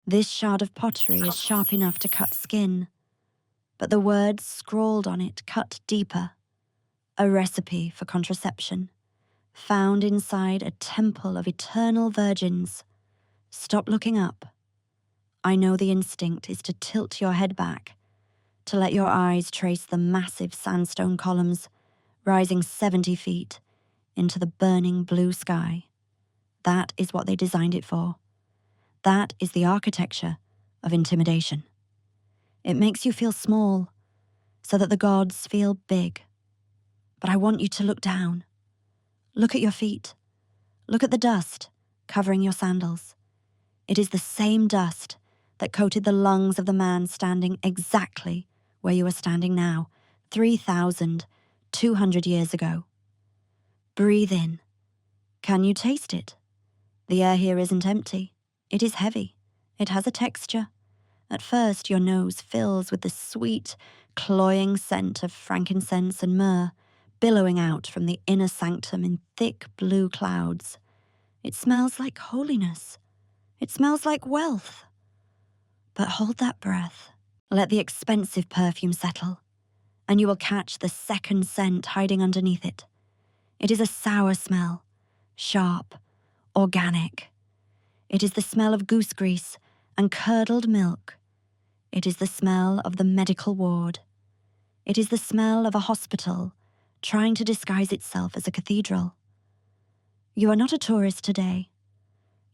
This shard of pottery is sharp enough to cut skin, but the words scrawled on it cut deeper. A recipe for contraception, found inside a temple of eternal virgins. Stop looking up. I know the instinct is to tilt your head back, to let your eyes trace the massive sandstone columns rising 70 feet into the burning blue sky. That is what they designed it for. That is the architecture of intimidation. It makes you feel small, so that the gods feel big. But I want you to look down. Look at your feet. Look at the dust covering your sandals. It is the same dust that coated the lungs of the man standing exactly where you are standing now, 3,200 years ago. Breathe in. Can you taste it? The air here isn't empty. It is heavy. It has a texture. At first, your nose fills with the sweet, cloying scent of frankincense and myrrh, billowing out from the inner sanctum in thick blue clouds. It smells like holiness. It smells like wealth. But hold that breath. Let the expensive perfume settle, and you will catch the second scent hiding underneath it. It is a sour smell, sharp, organic. It is the smell of goose grease and curdled milk. It is the smell of the medical ward. It is the smell of a hospital trying to disguise itself as a cathedral. You are not a tourist today.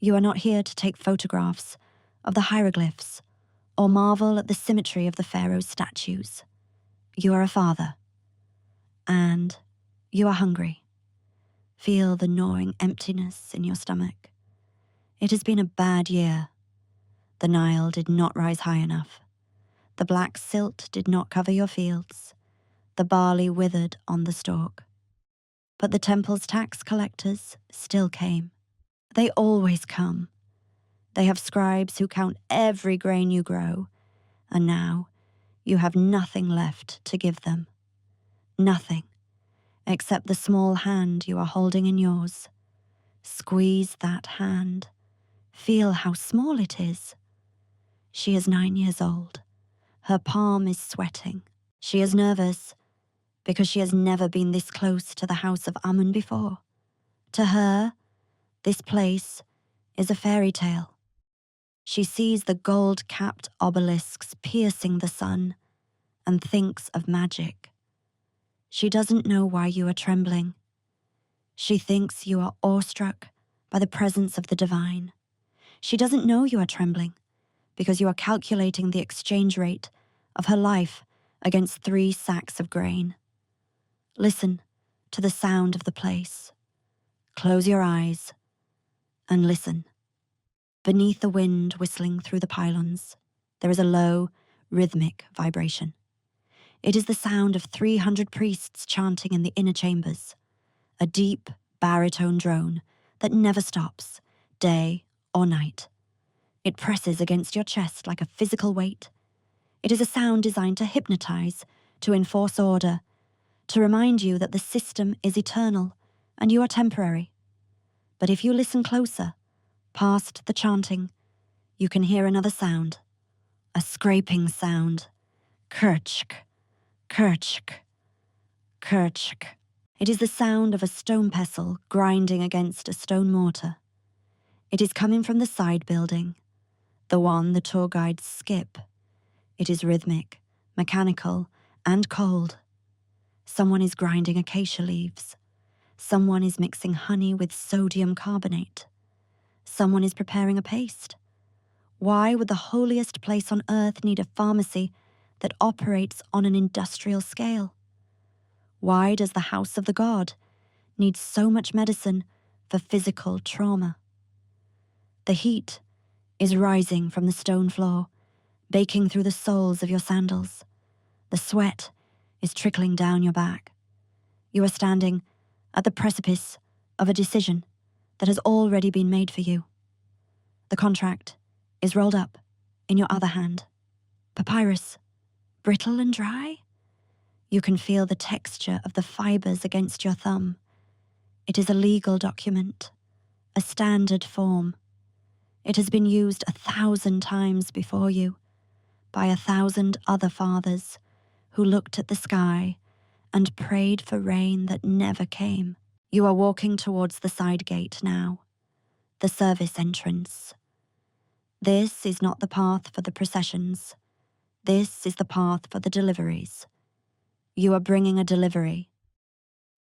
You are not here to take photographs of the hieroglyphs or marvel at the symmetry of the pharaoh's statues. You are a father. And you are hungry. Feel the gnawing emptiness in your stomach. It has been a bad year. The Nile did not rise high enough. The black silt did not cover your fields. The barley withered on the stalk. But the temple's tax collectors still came. They always come. They have scribes who count every grain you grow, and now you have nothing left to give them. Nothing, except the small hand you are holding in yours. Squeeze that hand. Feel how small it is. She is 9 years old. Her palm is sweating. She is nervous because she has never been this close to the house of Amun before. To her, this place is a fairy tale. She sees the gold-capped obelisks piercing the sun and thinks of magic. She doesn't know why you are trembling. She thinks you are awestruck by the presence of the divine. She doesn't know you are trembling because you are calculating the exchange rate of her life against 3 sacks of grain. Listen to the sound of the place. Close your eyes and listen. Beneath the wind whistling through the pylons, there is a low, rhythmic vibration. It is the sound of 300 priests chanting in the inner chambers, a deep baritone drone that never stops, day or night. It presses against your chest like a physical weight. It is a sound designed to hypnotize, to enforce order, to remind you that the system is eternal and you are temporary. But if you listen closer, past the chanting, you can hear another sound, a scraping sound. Kerchk, kerchk, kerchk. It is the sound of a stone pestle grinding against a stone mortar. It is coming from the side building, the one the tour guides skip. It is rhythmic, mechanical, and cold. Someone is grinding acacia leaves. Someone is mixing honey with sodium carbonate. Someone is preparing a paste. Why would the holiest place on earth need a pharmacy that operates on an industrial scale? Why does the house of the god need so much medicine for physical trauma? The heat is rising from the stone floor, baking through the soles of your sandals. The sweat is trickling down your back. You are standing at the precipice of a decision that has already been made for you. The contract is rolled up in your other hand. Papyrus, brittle and dry. You can feel the texture of the fibers against your thumb. It is a legal document, a standard form. It has been used 1,000 times before you, by 1,000 other fathers who looked at the sky and prayed for rain that never came. You are walking towards the side gate now, the service entrance. This is not the path for the processions. This is the path for the deliveries. You are bringing a delivery.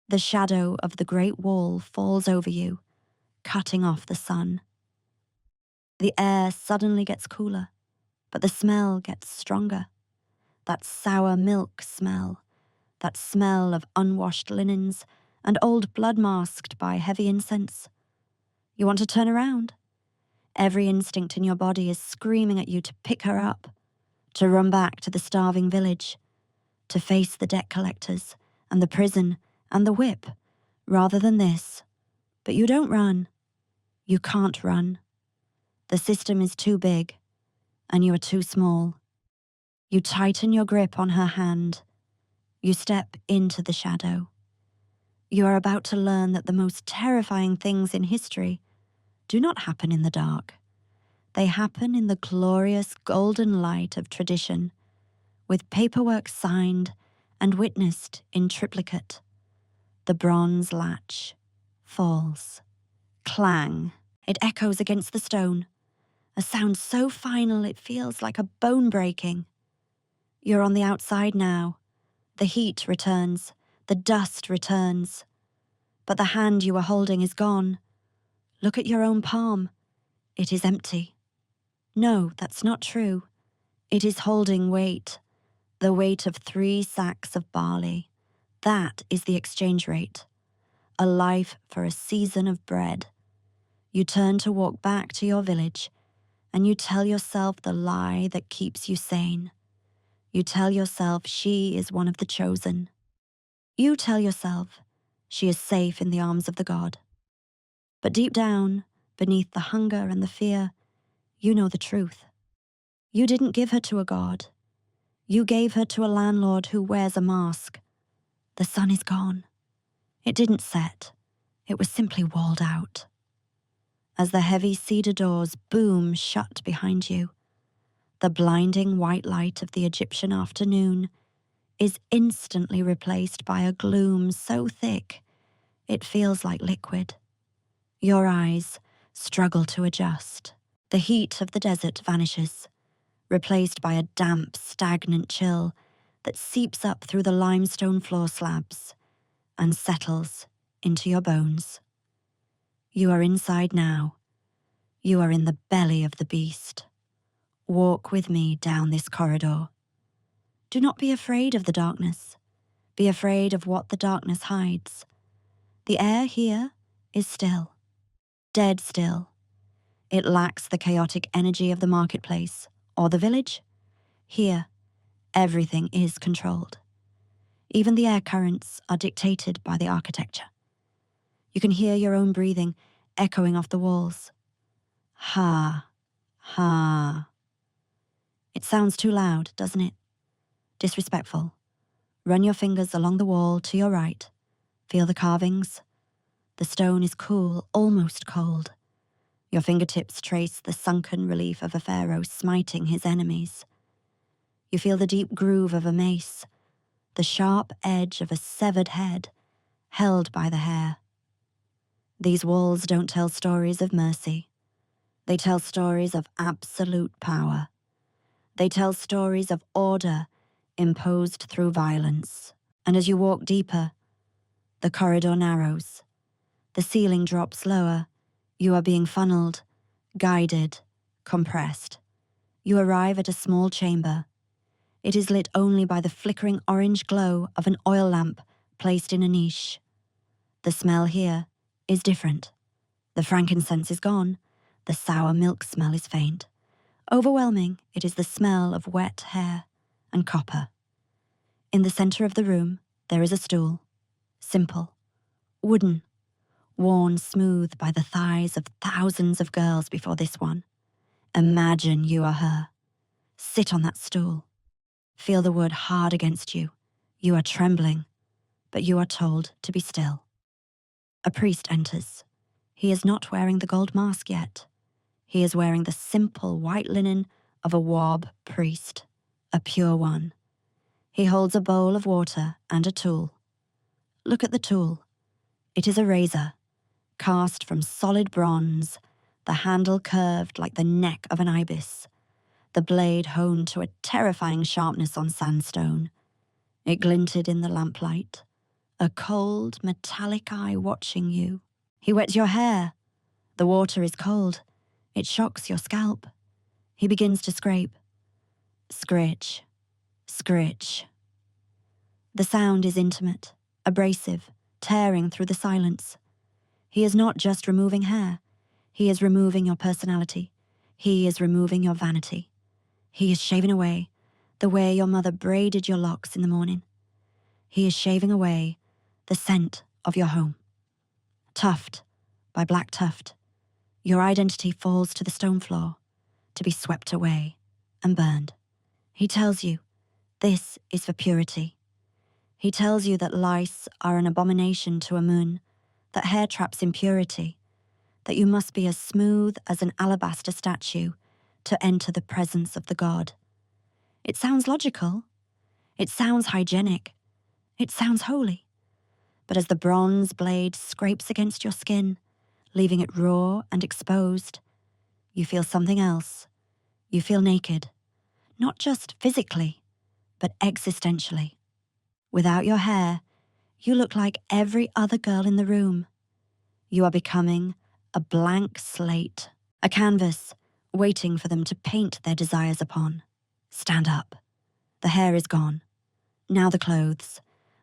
The shadow of the great wall falls over you, cutting off the sun. The air suddenly gets cooler, but the smell gets stronger. That sour milk smell, that smell of unwashed linens and old blood masked by heavy incense. You want to turn around. Every instinct in your body is screaming at you to pick her up, to run back to the starving village, to face the debt collectors and the prison and the whip, rather than this. But you don't run. You can't run. The system is too big, and you are too small. You tighten your grip on her hand. You step into the shadow. You are about to learn that the most terrifying things in history do not happen in the dark. They happen in the glorious golden light of tradition, with paperwork signed and witnessed in triplicate. The bronze latch falls. Clang. It echoes against the stone, a sound so final it feels like a bone breaking. You're on the outside now. The heat returns, the dust returns. But the hand you were holding is gone. Look at your own palm. It is empty. No, that's not true. It is holding weight, the weight of 3 sacks of barley. That is the exchange rate. A life for a season of bread. You turn to walk back to your village, and you tell yourself the lie that keeps you sane. You tell yourself she is one of the chosen. You tell yourself she is safe in the arms of the god. But deep down, beneath the hunger and the fear, you know the truth. You didn't give her to a god. You gave her to a landlord who wears a mask. The sun is gone. It didn't set. It was simply walled out. As the heavy cedar doors boom shut behind you, the blinding white light of the Egyptian afternoon is instantly replaced by a gloom so thick it feels like liquid. Your eyes struggle to adjust. The heat of the desert vanishes, replaced by a damp, stagnant chill that seeps up through the limestone floor slabs and settles into your bones. You are inside now. You are in the belly of the beast. Walk with me down this corridor. Do not be afraid of the darkness. Be afraid of what the darkness hides. The air here is still, dead still. It lacks the chaotic energy of the marketplace or the village. Here, everything is controlled. Even the air currents are dictated by the architecture. You can hear your own breathing echoing off the walls. Ha, ha. It sounds too loud, doesn't it? Disrespectful. Run your fingers along the wall to your right. Feel the carvings. The stone is cool, almost cold. Your fingertips trace the sunken relief of a pharaoh smiting his enemies. You feel the deep groove of a mace, the sharp edge of a severed head held by the hair. These walls don't tell stories of mercy. They tell stories of absolute power. They tell stories of order imposed through violence. And as you walk deeper, the corridor narrows. The ceiling drops lower. You are being funneled, guided, compressed. You arrive at a small chamber. It is lit only by the flickering orange glow of an oil lamp placed in a niche. The smell here is different. The frankincense is gone. The sour milk smell is faint. Overwhelming, it is the smell of wet hair and copper. In the center of the room, there is a stool. Simple, wooden, worn smooth by the thighs of thousands of girls before this one. Imagine you are her. Sit on that stool. Feel the wood hard against you. You are trembling, but you are told to be still. A priest enters. He is not wearing the gold mask yet. He is wearing the simple white linen of a Wab priest, a pure one. He holds a bowl of water and a tool. Look at the tool. It is a razor, cast from solid bronze, the handle curved like the neck of an ibis, the blade honed to a terrifying sharpness on sandstone. It glinted in the lamplight, a cold, metallic eye watching you. He wets your hair. The water is cold. It shocks your scalp. He begins to scrape. Scritch, scritch. The sound is intimate, abrasive, tearing through the silence. He is not just removing hair. He is removing your personality. He is removing your vanity. He is shaving away the way your mother braided your locks in the morning. He is shaving away the scent of your home. Tuft by black tuft, your identity falls to the stone floor, to be swept away and burned. He tells you, this is for purity. He tells you that lice are an abomination to Amun, that hair traps impurity, that you must be as smooth as an alabaster statue to enter the presence of the god. It sounds logical. It sounds hygienic. It sounds holy. But as the bronze blade scrapes against your skin, leaving it raw and exposed, you feel something else. You feel naked, not just physically, but existentially. Without your hair, you look like every other girl in the room. You are becoming a blank slate, a canvas waiting for them to paint their desires upon. Stand up. The hair is gone. Now the clothes,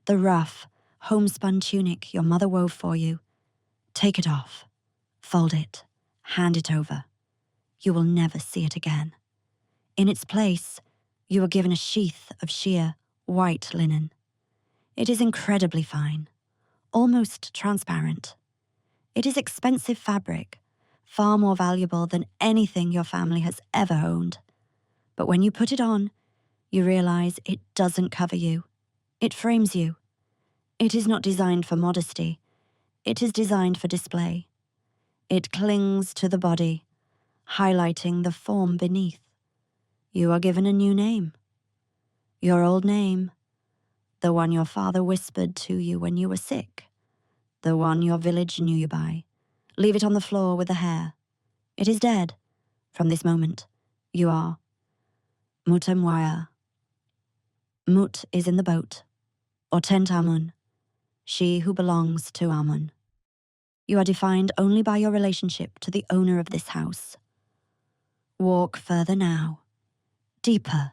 the rough, homespun tunic your mother wove for you. Take it off. Fold it. Hand it over. You will never see it again. In its place, you are given a sheath of sheer, white linen. It is incredibly fine, almost transparent. It is expensive fabric, far more valuable than anything your family has ever owned. But when you put it on, you realize it doesn't cover you. It frames you. It is not designed for modesty. It is designed for display. It clings to the body, highlighting the form beneath. You are given a new name. Your old name, the one your father whispered to you when you were sick, the one your village knew you by. Leave it on the floor with the hair. It is dead. From this moment, you are Mutemwaya. Mut is in the boat, or Tent Amun, she who belongs to Amun. You are defined only by your relationship to the owner of this house. Walk further now, deeper,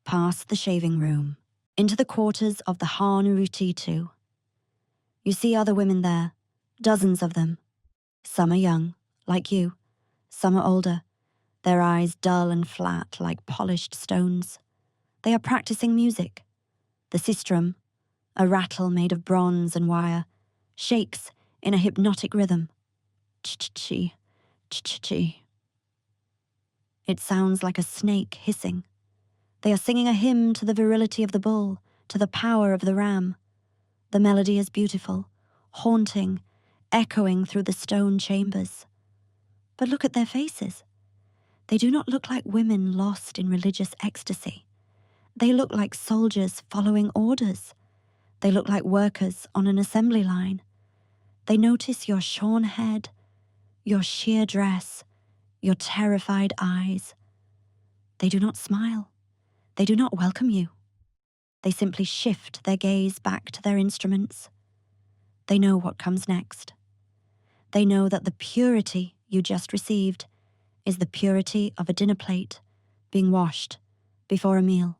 past the shaving room, into the quarters of the Hanurutitu. You see other women there, dozens of them. Some are young, like you. Some are older, their eyes dull and flat like polished stones. They are practicing music. The sistrum, a rattle made of bronze and wire, shakes in a hypnotic rhythm. Ch-ch-chi, ch-ch-chi. It sounds like a snake hissing. They are singing a hymn to the virility of the bull, to the power of the ram. The melody is beautiful, haunting, echoing through the stone chambers. But look at their faces. They do not look like women lost in religious ecstasy. They look like soldiers following orders. They look like workers on an assembly line. They notice your shorn head, your sheer dress, your terrified eyes. They do not smile. They do not welcome you. They simply shift their gaze back to their instruments. They know what comes next. They know that the purity you just received is the purity of a dinner plate being washed before a meal.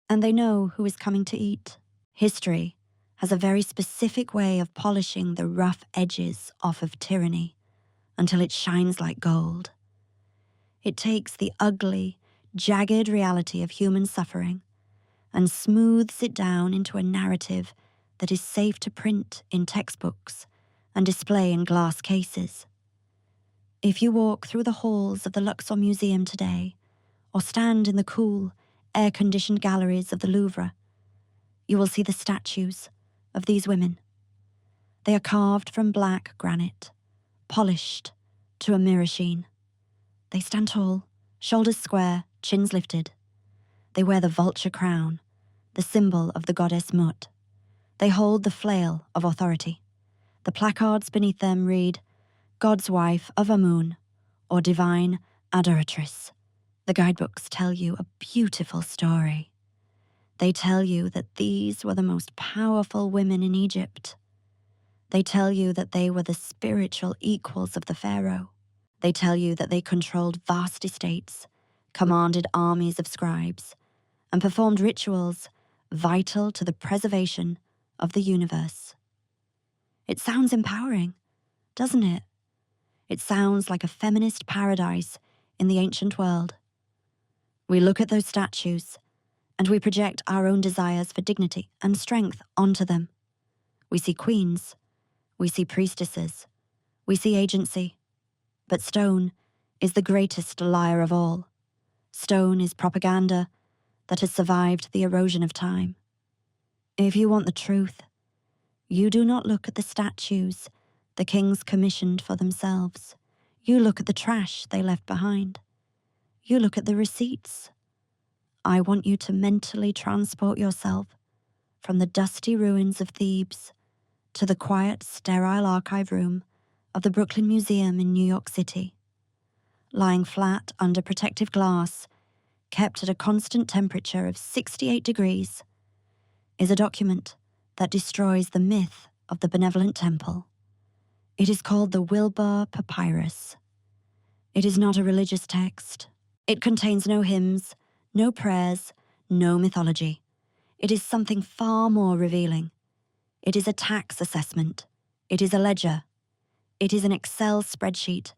And they know who is coming to eat. History has a very specific way of polishing the rough edges off of tyranny until it shines like gold. It takes the ugly, jagged reality of human suffering and smooths it down into a narrative that is safe to print in textbooks and display in glass cases. If you walk through the halls of the Luxor Museum today, or stand in the cool, air-conditioned galleries of the Louvre, you will see the statues of these women. They are carved from black granite, polished to a mirror sheen. They stand tall, shoulders square, chins lifted. They wear the vulture crown, the symbol of the goddess Mut. They hold the flail of authority. The placards beneath them read, God's wife of Amun, or divine adoratress. The guidebooks tell you a beautiful story. They tell you that these were the most powerful women in Egypt. They tell you that they were the spiritual equals of the pharaoh. They tell you that they controlled vast estates, commanded armies of scribes, and performed rituals vital to the preservation of the universe. It sounds empowering, doesn't it? It sounds like a feminist paradise in the ancient world. We look at those statues, and we project our own desires for dignity and strength onto them. We see queens, we see priestesses, we see agency. But stone is the greatest liar of all. Stone is propaganda that has survived the erosion of time. If you want the truth, you do not look at the statues the kings commissioned for themselves. You look at the trash they left behind. You look at the receipts. I want you to mentally transport yourself from the dusty ruins of Thebes to the quiet, sterile archive room of the Brooklyn Museum in New York City. Lying flat under protective glass, kept at a constant temperature of 68 degrees, is a document that destroys the myth of the benevolent temple. It is called the Wilbour Papyrus. It is not a religious text. It contains no hymns, no prayers, no mythology. It is something far more revealing. It is a tax assessment. It is a ledger. It is an Excel spreadsheet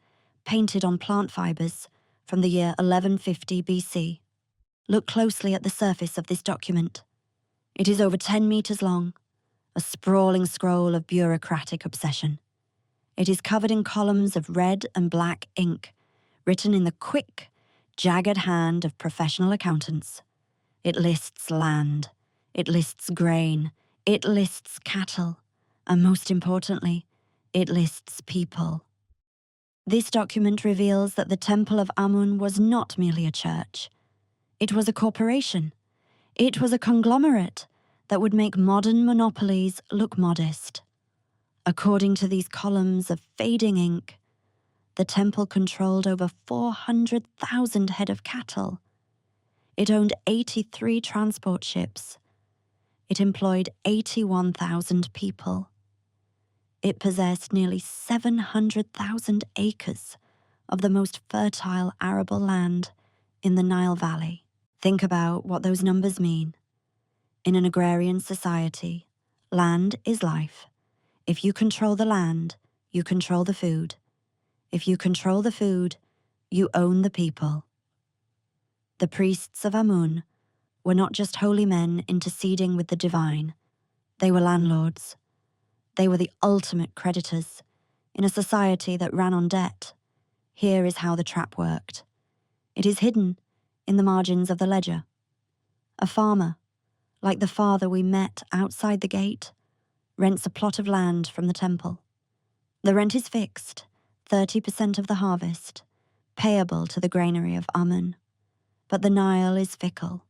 painted on plant fibers from the year 1150 BC. Look closely at the surface of this document. It is over 10 meters long, a sprawling scroll of bureaucratic obsession. It is covered in columns of red and black ink, written in the quick, jagged hand of professional accountants. It lists land, it lists grain, it lists cattle, and most importantly, it lists people. This document reveals that the Temple of Amun was not merely a church. It was a corporation. It was a conglomerate that would make modern monopolies look modest. According to these columns of fading ink, the temple controlled over 400,000 head of cattle. It owned 83 transport ships. It employed 81,000 people. It possessed nearly 700,000 acres of the most fertile arable land in the Nile Valley. Think about what those numbers mean. In an agrarian society, land is life. If you control the land, you control the food. If you control the food, you own the people. The priests of Amun were not just holy men interceding with the divine. They were landlords. They were the ultimate creditors in a society that ran on debt. Here is how the trap worked. It is hidden in the margins of the ledger. A farmer, like the father we met outside the gate, rents a plot of land from the temple. The rent is fixed, 30% of the harvest, payable to the granary of Amun. But the Nile is fickle.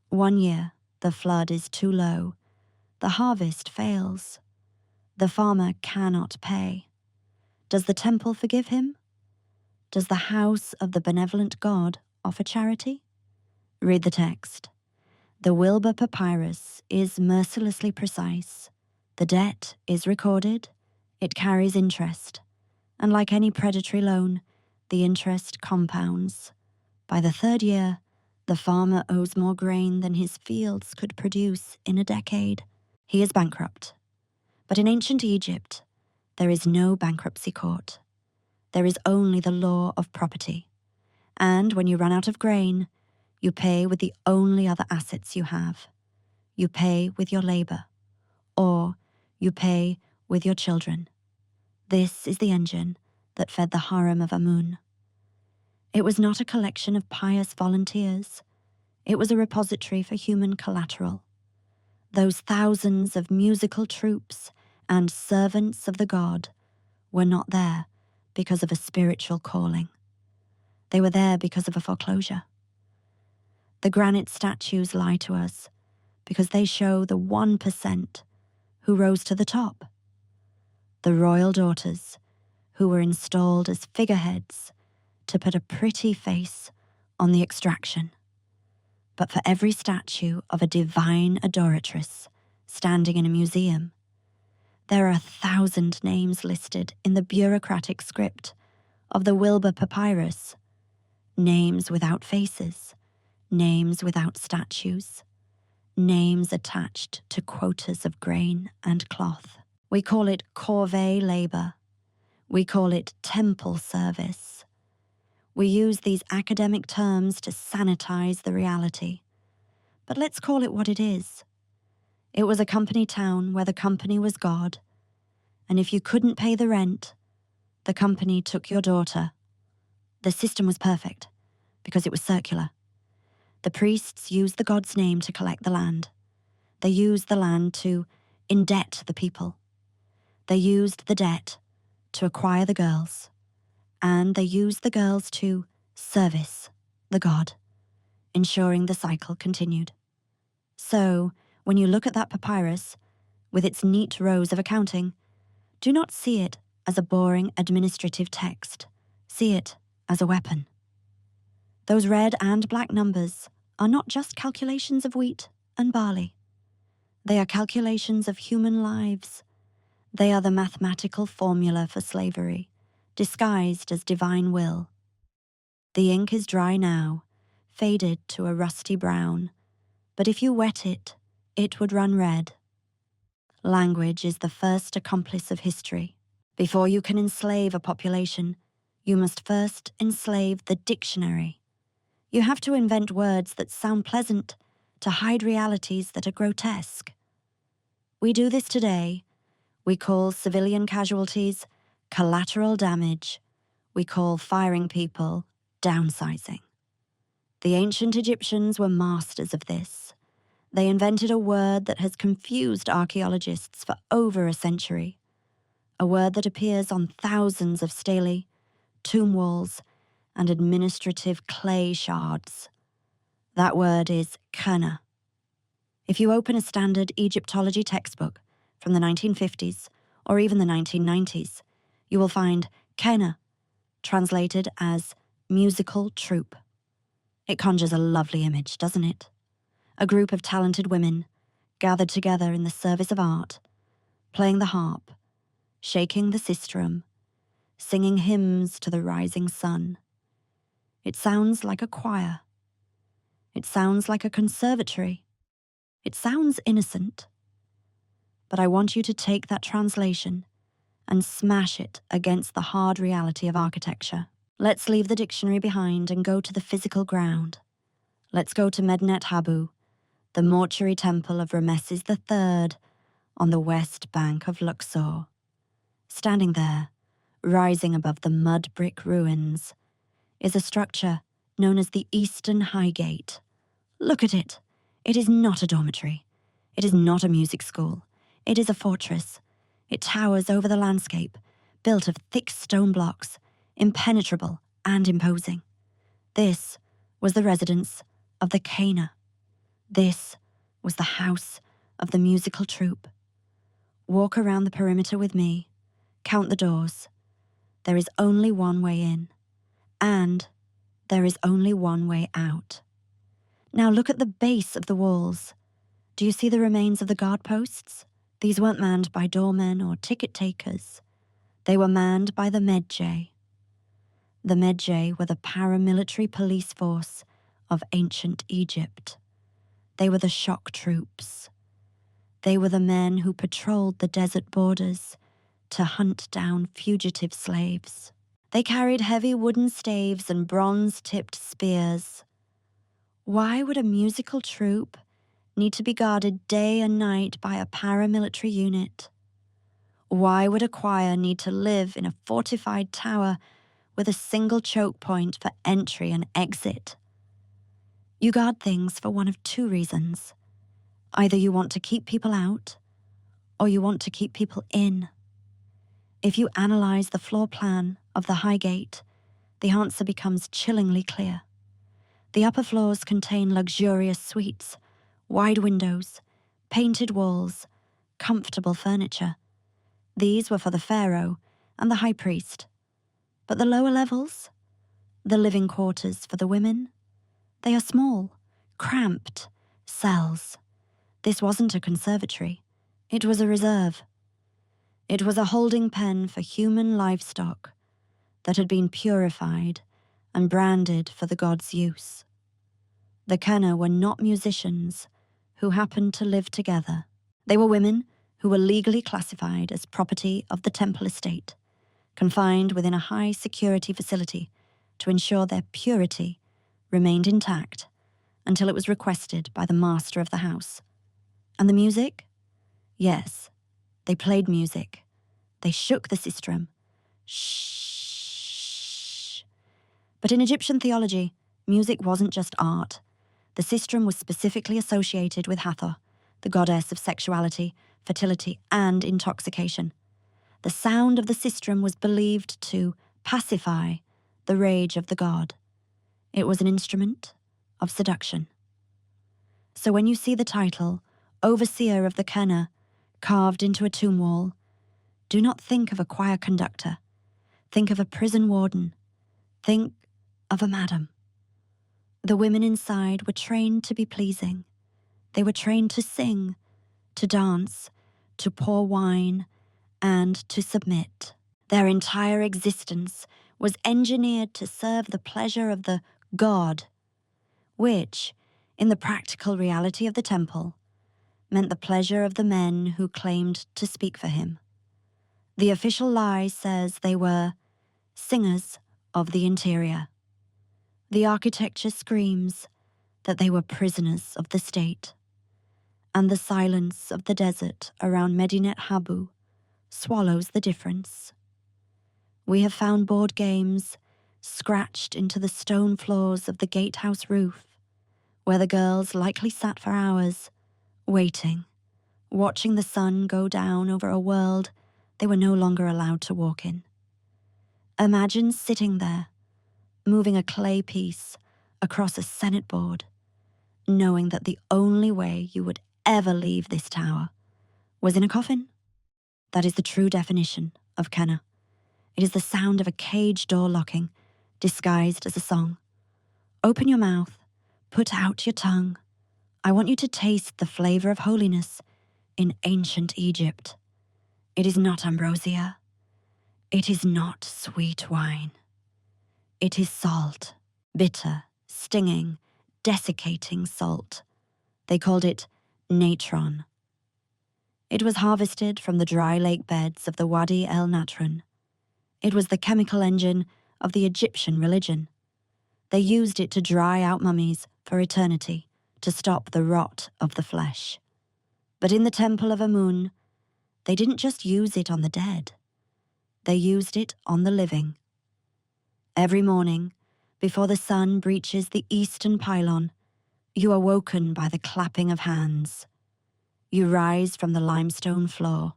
One year, the flood is too low. The harvest fails. The farmer cannot pay. Does the temple forgive him? Does the house of the benevolent God offer charity? Read the text. The Wilbour Papyrus is mercilessly precise. The debt is recorded, it carries interest, and like any predatory loan, the interest compounds. By the third year, the farmer owes more grain than his fields could produce in a decade. He is bankrupt. But in ancient Egypt, there is no bankruptcy court. There is only the law of property. And when you run out of grain, you pay with the only other assets you have. You pay with your labor, or you pay with your children. This is the engine that fed the harem of Amun. It was not a collection of pious volunteers. It was a repository for human collateral. Those thousands of musical troops and servants of the god were not there because of a spiritual calling. They were there because of a foreclosure. The granite statues lie to us because they show the 1% who rose to the top. The royal daughters who were installed as figureheads to put a pretty face on the extraction. But for every statue of a divine adoratress standing in a museum, there are 1,000 names listed in the bureaucratic script of the Wilbour Papyrus. Names without faces, names without statues, names attached to quotas of grain and cloth. We call it corvée labor. We call it temple service. We use these academic terms to sanitize the reality. But let's call it what it is. It was a company town where the company was God, and if you couldn't pay the rent, the company took your daughter. The system was perfect, because it was circular. The priests used the god's name to collect the land. They used the land to indebt the people. They used the debt to acquire the girls. And they used the girls to service the god, ensuring the cycle continued. So, when you look at that papyrus, with its neat rows of accounting, do not see it as a boring administrative text. See it as a weapon. Those red and black numbers are not just calculations of wheat and barley. They are calculations of human lives. They are the mathematical formula for slavery, disguised as divine will. The ink is dry now, faded to a rusty brown, but if you wet it, it would run red. Language is the first accomplice of history. Before you can enslave a population, you must first enslave the dictionary. You have to invent words that sound pleasant to hide realities that are grotesque. We do this today. We call civilian casualties collateral damage. We call firing people downsizing. The ancient Egyptians were masters of this. They invented a word that has confused archaeologists for over a century, a word that appears on thousands of stelae, tomb walls, and administrative clay shards. That word is Khener. If you open a standard Egyptology textbook from the 1950s or even the 1990s, you will find Khener, translated as musical troupe. It conjures a lovely image, doesn't it? A group of talented women gathered together in the service of art, playing the harp, shaking the sistrum, singing hymns to the rising sun. It sounds like a choir. It sounds like a conservatory. It sounds innocent. But I want you to take that translation and smash it against the hard reality of architecture. Let's leave the dictionary behind and go to the physical ground. Let's go to Medinet Habu, the mortuary temple of Rameses III on the west bank of Luxor. Standing there, rising above the mud brick ruins, is a structure known as the Eastern Highgate. Look at it. It is not a dormitory. It is not a music school. It is a fortress. It towers over the landscape, built of thick stone blocks, impenetrable and imposing. This was the residence of the Khener. This was the house of the musical troupe. Walk around the perimeter with me. Count the doors. There is only one way in. And there is only one way out. Now look at the base of the walls. Do you see the remains of the guard posts? These weren't manned by doormen or ticket takers. They were manned by the Medjay. The Medjay were the paramilitary police force of ancient Egypt. They were the shock troops. They were the men who patrolled the desert borders to hunt down fugitive slaves. They carried heavy wooden staves and bronze-tipped spears. Why would a musical troupe need to be guarded day and night by a paramilitary unit? Why would a choir need to live in a fortified tower with a single choke point for entry and exit? You guard things for one of two reasons. Either you want to keep people out, or you want to keep people in. If you analyze the floor plan of the high gate, the answer becomes chillingly clear. The upper floors contain luxurious suites, wide windows, painted walls, comfortable furniture. These were for the pharaoh and the high priest. But the lower levels? The living quarters for the women? They are small, cramped cells. This wasn't a conservatory. It was a reserve. It was a holding pen for human livestock that had been purified and branded for the gods' use. The Khener were not musicians who happened to live together. They were women who were legally classified as property of the temple estate, confined within a high-security facility to ensure their purity remained intact until it was requested by the master of the house. And the music? Yes, they played music. They shook the sistrum. Shh. But in Egyptian theology, music wasn't just art. The sistrum was specifically associated with Hathor, the goddess of sexuality, fertility, and intoxication. The sound of the sistrum was believed to pacify the rage of the god. It was an instrument of seduction. So when you see the title, Overseer of the Khener, carved into a tomb wall, do not think of a choir conductor. Think of a prison warden. Think of a madam. The women inside were trained to be pleasing. They were trained to sing, to dance, to pour wine, and to submit. Their entire existence was engineered to serve the pleasure of the god, which, in the practical reality of the temple, meant the pleasure of the men who claimed to speak for him. The official lie says they were singers of the interior. The architecture screams that they were prisoners of the state. And the silence of the desert around Medinet Habu swallows the difference. We have found board games scratched into the stone floors of the gatehouse roof, where the girls likely sat for hours, waiting, watching the sun go down over a world they were no longer allowed to walk in. Imagine sitting there, moving a clay piece across a Senate board, knowing that the only way you would ever leave this tower was in a coffin. That is the true definition of Khener. It is the sound of a cage door locking, disguised as a song. Open your mouth, put out your tongue. I want you to taste the flavor of holiness in ancient Egypt. It is not ambrosia. It is not sweet wine. It is salt, bitter, stinging, desiccating salt. They called it natron. It was harvested from the dry lake beds of the Wadi el Natron. It was the chemical engine of the Egyptian religion. They used it to dry out mummies for eternity, to stop the rot of the flesh. But in the Temple of Amun, they didn't just use it on the dead. They used it on the living. Every morning, before the sun breaches the eastern pylon, you are woken by the clapping of hands. You rise from the limestone floor.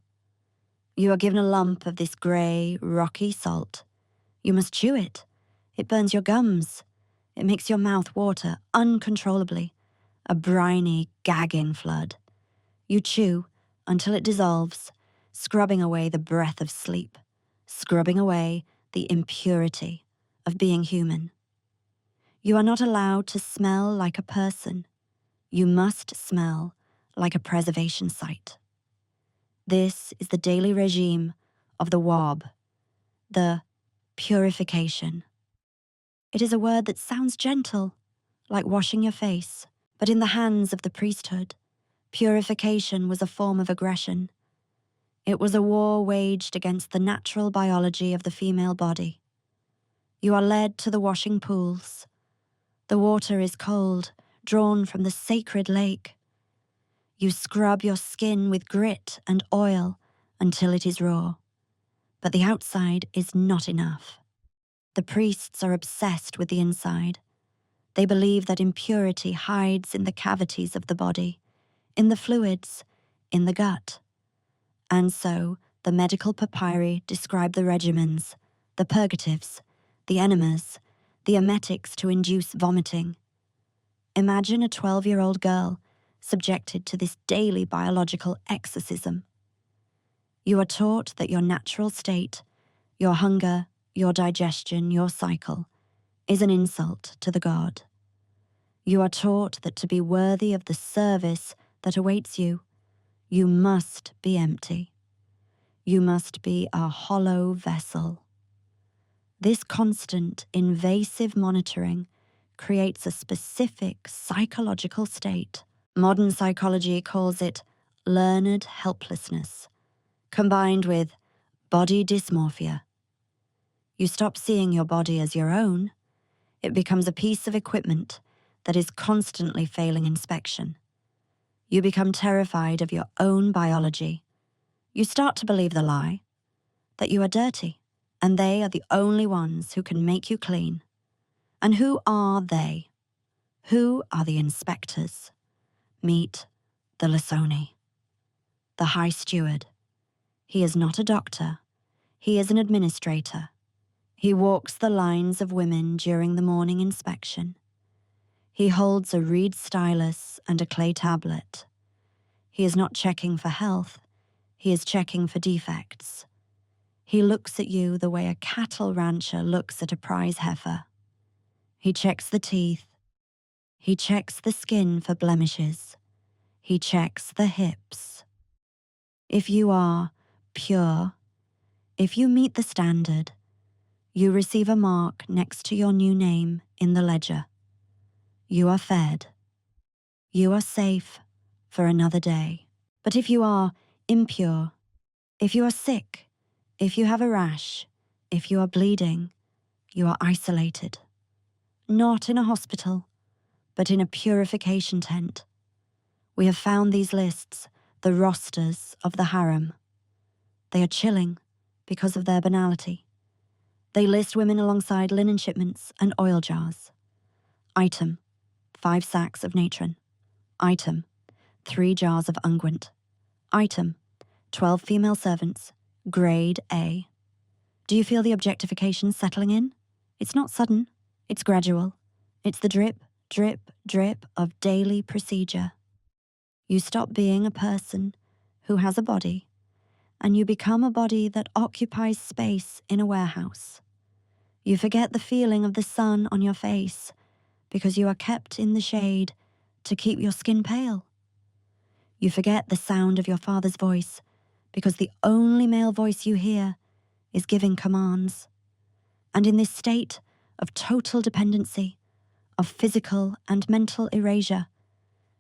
You are given a lump of this grey, rocky salt. You must chew it. It burns your gums. It makes your mouth water uncontrollably, a briny, gagging flood. You chew until it dissolves, scrubbing away the breath of sleep, scrubbing away the impurity of being human. You are not allowed to smell like a person. You must smell like a preservation site. This is the daily regime of the Wab, the Purification. It is a word that sounds gentle, like washing your face, but in the hands of the priesthood, purification was a form of aggression. It was a war waged against the natural biology of the female body. You are led to the washing pools. The water is cold, drawn from the sacred lake. You scrub your skin with grit and oil until it is raw. But the outside is not enough. The priests are obsessed with the inside. They believe that impurity hides in the cavities of the body, in the fluids, in the gut. And so the medical papyri describe the regimens the purgatives, the enemas, the emetics to induce vomiting. Imagine a 12-year-old girl subjected to this daily biological exorcism. You are taught that your natural state, your hunger, your digestion, your cycle, is an insult to the god. You are taught that to be worthy of the service that awaits you, you must be empty. You must be a hollow vessel. This constant, invasive monitoring creates a specific psychological state. Modern psychology calls it learned helplessness, combined with body dysmorphia. You stop seeing your body as your own. It becomes a piece of equipment that is constantly failing inspection. You become terrified of your own biology. You start to believe the lie that you are dirty, and they are the only ones who can make you clean. And who are they? Who are the inspectors? Meet the Lasoni, the High Steward. He is not a doctor. He is an administrator. He walks the lines of women during the morning inspection. He holds a reed stylus and a clay tablet. He is not checking for health. He is checking for defects. He looks at you the way a cattle rancher looks at a prize heifer. He checks the teeth. He checks the skin for blemishes. He checks the hips. If you are pure, if you meet the standard, you receive a mark next to your new name in the ledger. You are fed. You are safe for another day. But if you are impure, if you are sick, if you have a rash, if you are bleeding, you are isolated. Not in a hospital, but in a purification tent. We have found these lists, the rosters of the harem. They are chilling because of their banality. They list women alongside linen shipments and oil jars. Item, 5 sacks of natron. Item, 3 jars of unguent. Item, 12 female servants, grade A. Do you feel the objectification settling in? It's not sudden, it's gradual. It's the drip, drip, drip of daily procedure. You stop being a person who has a body, and you become a body that occupies space in a warehouse. You forget the feeling of the sun on your face because you are kept in the shade to keep your skin pale. You forget the sound of your father's voice because the only male voice you hear is giving commands. And in this state of total dependency, of physical and mental erasure,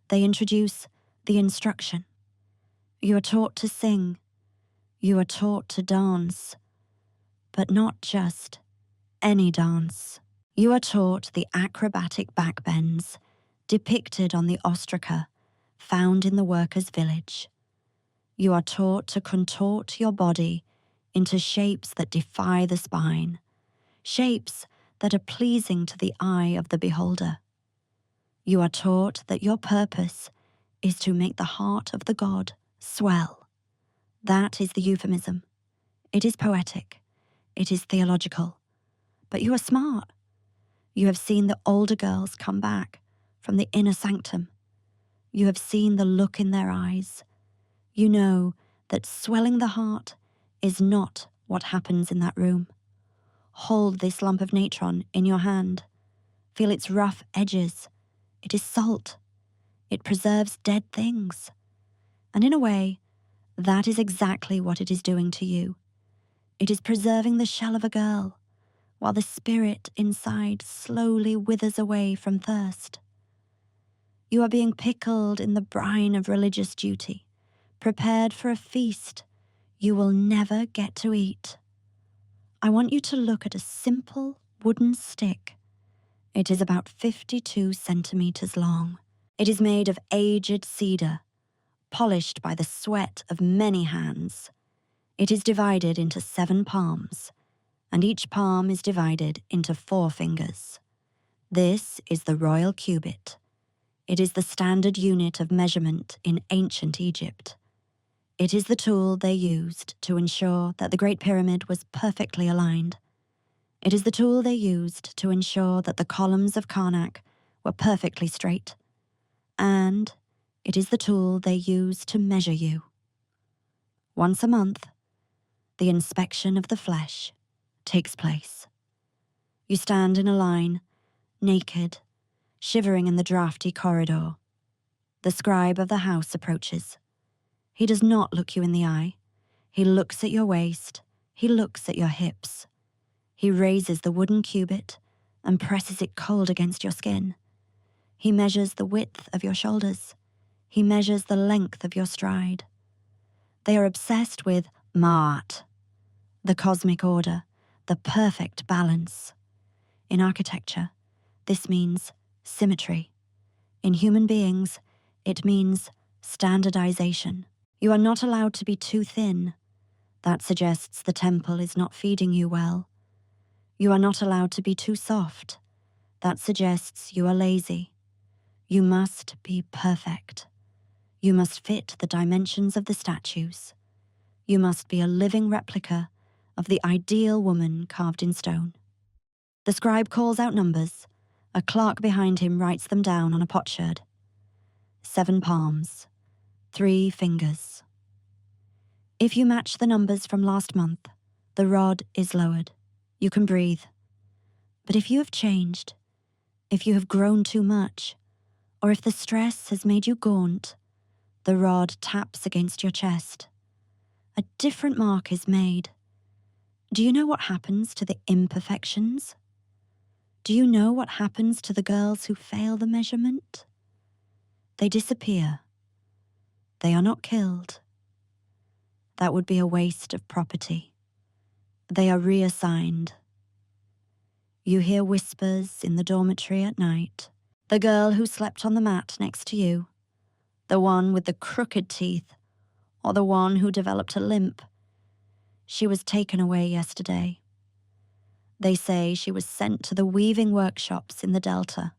they introduce the instruction. You are taught to sing. You are taught to dance. But not just any dance. You are taught the acrobatic backbends depicted on the ostraca found in the workers' village. You are taught to contort your body into shapes that defy the spine, shapes that are pleasing to the eye of the beholder. You are taught that your purpose is to make the heart of the god swell. That is the euphemism. It is poetic. It is theological. But you are smart. You have seen the older girls come back from the inner sanctum. You have seen the look in their eyes. You know that swelling the heart is not what happens in that room. Hold this lump of natron in your hand. Feel its rough edges. It is salt. It preserves dead things. And in a way, that is exactly what it is doing to you. It is preserving the shell of a girl, while the spirit inside slowly withers away from thirst. You are being pickled in the brine of religious duty, prepared for a feast you will never get to eat. I want you to look at a simple wooden stick. It is about 52 centimeters long. It is made of aged cedar, polished by the sweat of many hands. It is divided into 7 palms, and each palm is divided into 4 fingers. This is the royal cubit. It is the standard unit of measurement in ancient Egypt. It is the tool they used to ensure that the Great Pyramid was perfectly aligned. It is the tool they used to ensure that the columns of Karnak were perfectly straight, and it is the tool they use to measure you. Once a month, the inspection of the flesh takes place. You stand in a line, naked, shivering in the drafty corridor. The scribe of the house approaches. He does not look you in the eye. He looks at your waist. He looks at your hips. He raises the wooden cubit and presses it cold against your skin. He measures the width of your shoulders. He measures the length of your stride. They are obsessed with Ma'at, the cosmic order, the perfect balance. In architecture, this means symmetry. In human beings, it means standardization. You are not allowed to be too thin. That suggests the temple is not feeding you well. You are not allowed to be too soft. That suggests you are lazy. You must be perfect. You must fit the dimensions of the statues. You must be a living replica of the ideal woman carved in stone. The scribe calls out numbers. A clerk behind him writes them down on a potsherd. 7 palms, 3 fingers. If you match the numbers from last month, the rod is lowered. You can breathe. But if you have changed, if you have grown too much, or if the stress has made you gaunt, the rod taps against your chest. A different mark is made. Do you know what happens to the imperfections? Do you know what happens to the girls who fail the measurement? They disappear. They are not killed. That would be a waste of property. They are reassigned. You hear whispers in the dormitory at night. The girl who slept on the mat next to you, the one with the crooked teeth, or the one who developed a limp. She was taken away yesterday. They say she was sent to the weaving workshops in the Delta.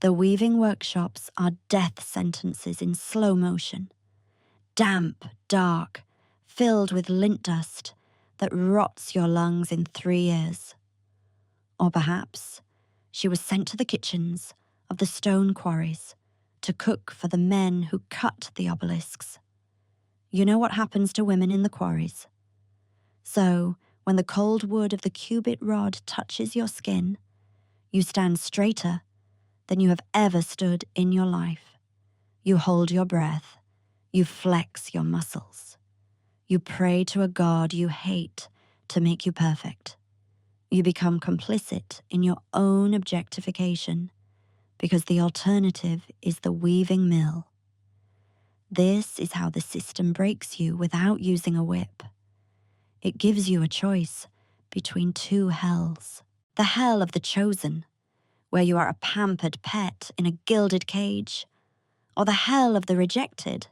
The weaving workshops are death sentences in slow motion. Damp, dark, filled with lint dust that rots your lungs in 3 years. Or perhaps she was sent to the kitchens of the stone quarries to cook for the men who cut the obelisks. You know what happens to women in the quarries. So, when the cold wood of the Cubit Rod touches your skin, you stand straighter than you have ever stood in your life. You hold your breath. You flex your muscles. You pray to a god you hate to make you perfect. You become complicit in your own objectification because the alternative is the weaving mill. This is how the system breaks you without using a whip. It gives you a choice between 2 hells. The hell of the chosen, where you are a pampered pet in a gilded cage, or the hell of the rejected,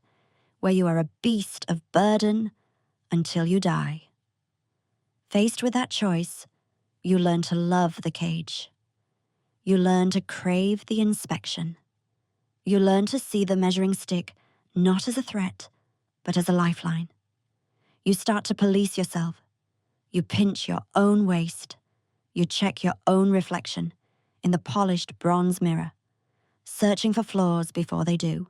where you are a beast of burden until you die. Faced with that choice, you learn to love the cage. You learn to crave the inspection. You learn to see the measuring stick not as a threat, but as a lifeline. You start to police yourself. You pinch your own waist. You check your own reflection in the polished bronze mirror, searching for flaws before they do.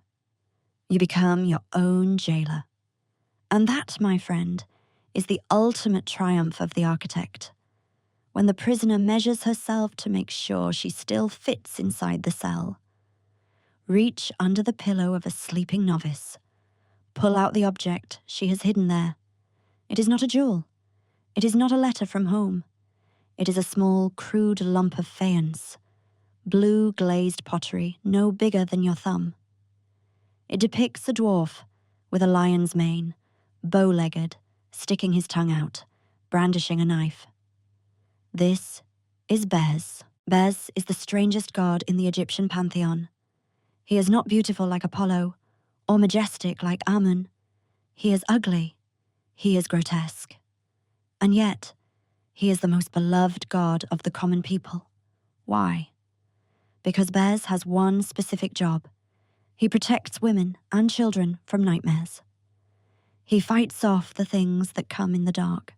You become your own jailer. And that, my friend, is the ultimate triumph of the architect. When the prisoner measures herself to make sure she still fits inside the cell. Reach under the pillow of a sleeping novice. Pull out the object she has hidden there. It is not a jewel. It is not a letter from home. It is a small, crude lump of faience. Blue glazed pottery, no bigger than your thumb. It depicts a dwarf with a lion's mane, bow-legged, sticking his tongue out, brandishing a knife. This is Bez. Bez is the strangest god in the Egyptian pantheon. He is not beautiful like Apollo, or majestic like Amun. He is ugly. He is grotesque. And yet, he is the most beloved god of the common people. Why? Because Bez has one specific job. He protects women and children from nightmares. He fights off the things that come in the dark.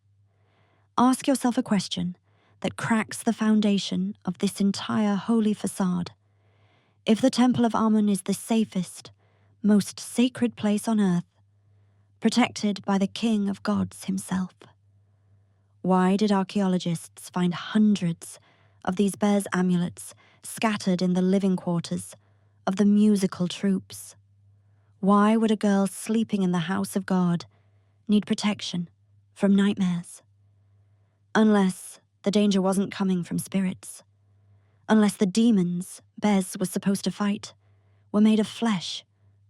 Ask yourself a question that cracks the foundation of this entire holy facade. If the Temple of Amun is the safest, most sacred place on earth, protected by the King of Gods himself, why did archaeologists find hundreds of these bears' amulets scattered in the living quarters of the musical troops? Why would a girl sleeping in the house of God need protection from nightmares? Unless the danger wasn't coming from spirits. Unless the demons Bez was supposed to fight were made of flesh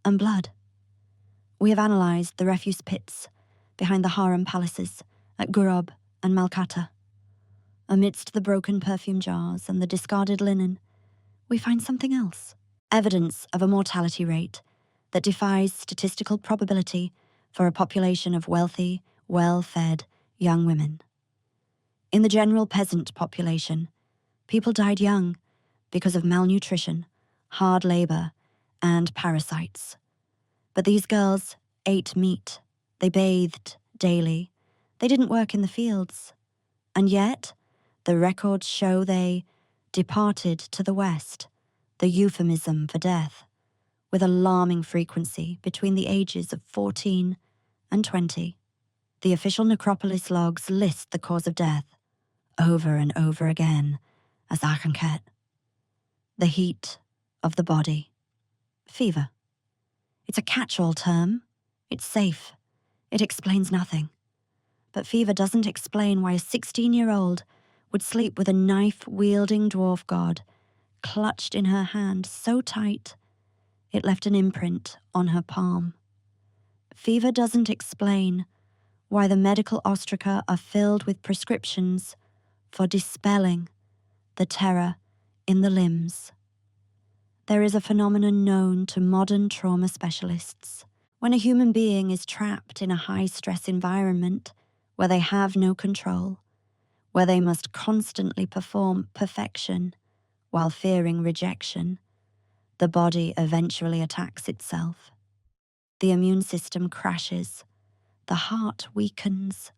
and blood. We have analysed the refuse pits behind the harem palaces at Ghurab and Malkata. Amidst the broken perfume jars and the discarded linen, we find something else. Evidence of a mortality rate that defies statistical probability for a population of wealthy, well-fed young women. In the general peasant population, people died young because of malnutrition, hard labour, and parasites. But these girls ate meat, they bathed daily, they didn't work in the fields. And yet, the records show they departed to the west, the euphemism for death, with alarming frequency between the ages of 14 and 20. The official necropolis logs list the cause of death over and over again as Akanket. The heat of the body. Fever. It's a catch-all term. It's safe. It explains nothing. But fever doesn't explain why a 16-year-old would sleep with a knife-wielding dwarf god clutched in her hand so tight it left an imprint on her palm. Fever doesn't explain why the medical ostraca are filled with prescriptions for dispelling the terror in the limbs. There is a phenomenon known to modern trauma specialists. When a human being is trapped in a high-stress environment where they have no control, where they must constantly perform perfection while fearing rejection, the body eventually attacks itself. The immune system crashes. The heart weakens.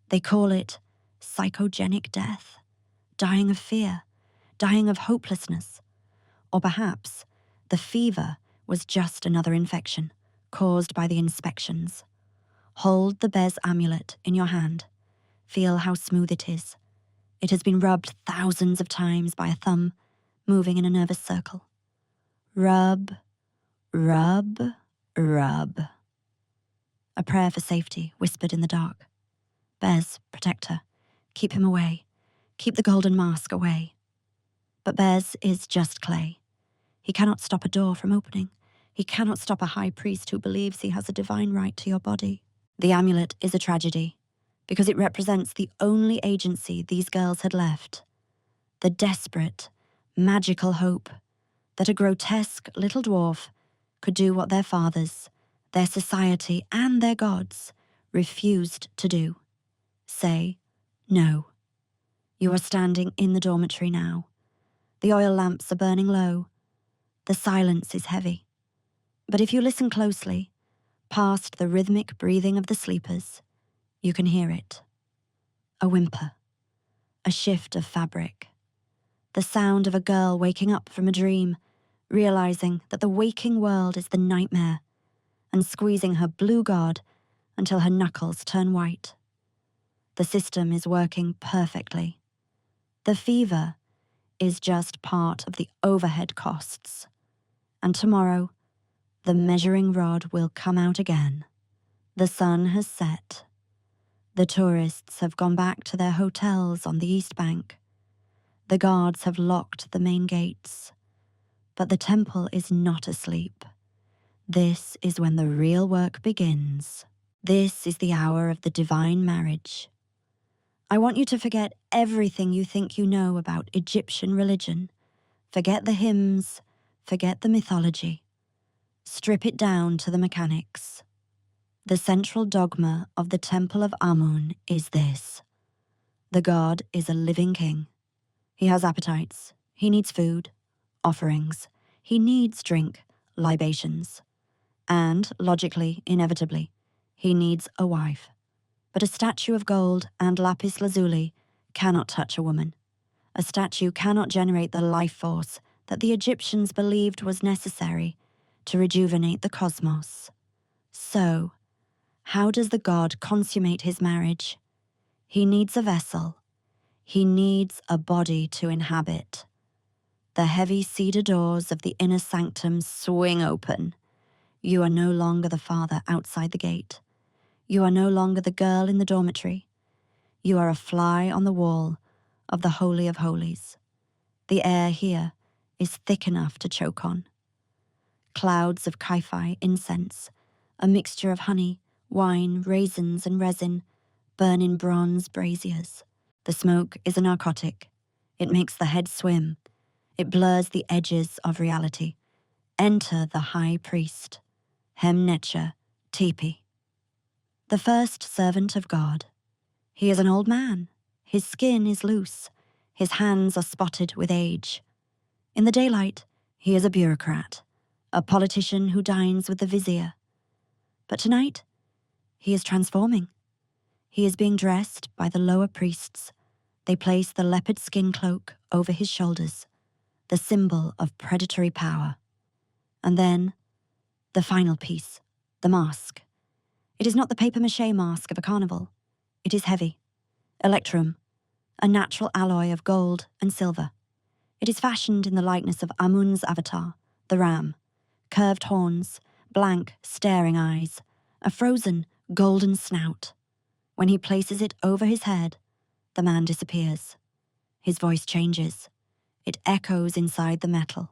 They call it psychogenic death, dying of fear, dying of hopelessness. Or perhaps the fever was just another infection caused by the inspections. Hold the Bez amulet in your hand. Feel how smooth it is. It has been rubbed thousands of times by a thumb, moving in a nervous circle. Rub, rub, rub. A prayer for safety whispered in the dark. Bez, protect her. Keep him away. Keep the golden mask away. But Bez is just clay. He cannot stop a door from opening. He cannot stop a high priest who believes he has a divine right to your body. The amulet is a tragedy, because it represents the only agency these girls had left. The desperate, magical hope that a grotesque little dwarf could do what their fathers, their society, and their gods refused to do. Say, no. You are standing in the dormitory now. The oil lamps are burning low. The silence is heavy. But if you listen closely, past the rhythmic breathing of the sleepers, you can hear it. A whimper. A shift of fabric. The sound of a girl waking up from a dream, realizing that the waking world is the nightmare, and squeezing her blue god until her knuckles turn white. The system is working perfectly. The fever is just part of the overhead costs. And tomorrow, the measuring rod will come out again. The sun has set. The tourists have gone back to their hotels on the East Bank. The guards have locked the main gates. But the temple is not asleep. This is when the real work begins. This is the hour of the divine marriage. I want you to forget everything you think you know about Egyptian religion. Forget the hymns, forget the mythology. Strip it down to the mechanics. The central dogma of the Temple of Amun is this. The god is a living king. He has appetites. He needs food, offerings. He needs drink, libations. And, logically, inevitably, he needs a wife. But a statue of gold and lapis lazuli cannot touch a woman. A statue cannot generate the life force that the Egyptians believed was necessary to rejuvenate the cosmos. So, how does the god consummate his marriage? He needs a vessel. He needs a body to inhabit. The heavy cedar doors of the inner sanctum swing open. You are no longer the father outside the gate. You are no longer the girl in the dormitory. You are a fly on the wall of the Holy of Holies. The air here is thick enough to choke on. Clouds of Kai-Fi incense, a mixture of honey, wine, raisins, and resin, burn in bronze braziers. The smoke is a narcotic. It makes the head swim. It blurs the edges of reality. Enter the high priest, Hem-Netcher Tepe, the first servant of God. He is an old man. His skin is loose. His hands are spotted with age. In the daylight, he is a bureaucrat, a politician who dines with the vizier. But tonight, he is transforming. He is being dressed by the lower priests. They place the leopard skin cloak over his shoulders, the symbol of predatory power. And then, the final piece, the mask. It is not the papier-mâché mask of a carnival. It is heavy. Electrum, a natural alloy of gold and silver. It is fashioned in the likeness of Amun's avatar, the ram. Curved horns, blank, staring eyes, a frozen, golden snout. When he places it over his head, the man disappears. His voice changes. It echoes inside the metal.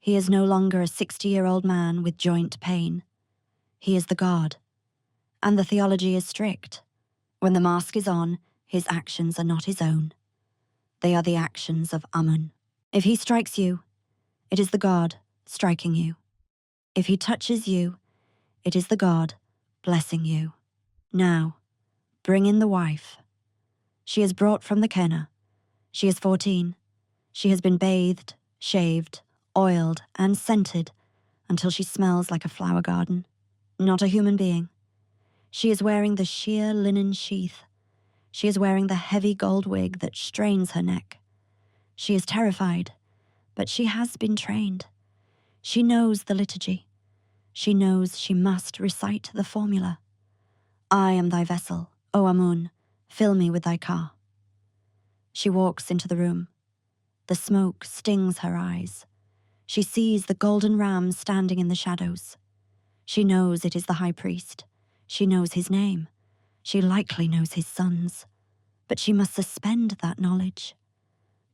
He is no longer a 60-year-old man with joint pain. He is the god. And the theology is strict. When the mask is on, his actions are not his own. They are the actions of Amun. If he strikes you, it is the god striking you. If he touches you, it is the god blessing you. Now, bring in the wife. She is brought from the Khener. She is 14. She has been bathed, shaved, oiled, and scented until she smells like a flower garden. Not a human being. She is wearing the sheer linen sheath. She is wearing the heavy gold wig that strains her neck. She is terrified, but she has been trained. She knows the liturgy. She knows she must recite the formula. I am thy vessel, O Amun, fill me with thy ka. She walks into the room. The smoke stings her eyes. She sees the golden ram standing in the shadows. She knows it is the high priest. She knows his name. She likely knows his sons. But she must suspend that knowledge.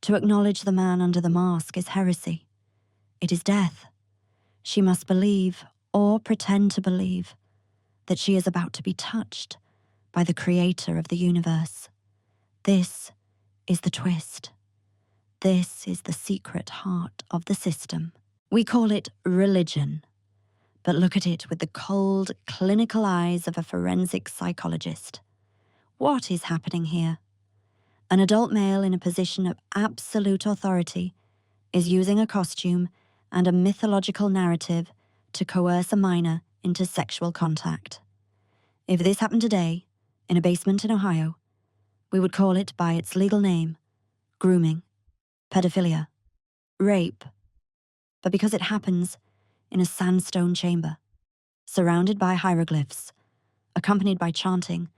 To acknowledge the man under the mask is heresy. It is death. She must believe, or pretend to believe, that she is about to be touched by the creator of the universe. This is the twist. This is the secret heart of the system. We call it religion, but look at it with the cold, clinical eyes of a forensic psychologist. What is happening here? An adult male in a position of absolute authority is using a costume and a mythological narrative to coerce a minor into sexual contact. If this happened today, in a basement in Ohio, we would call it by its legal name: grooming, pedophilia, rape. But because it happens in a sandstone chamber, surrounded by hieroglyphs, accompanied by chanting,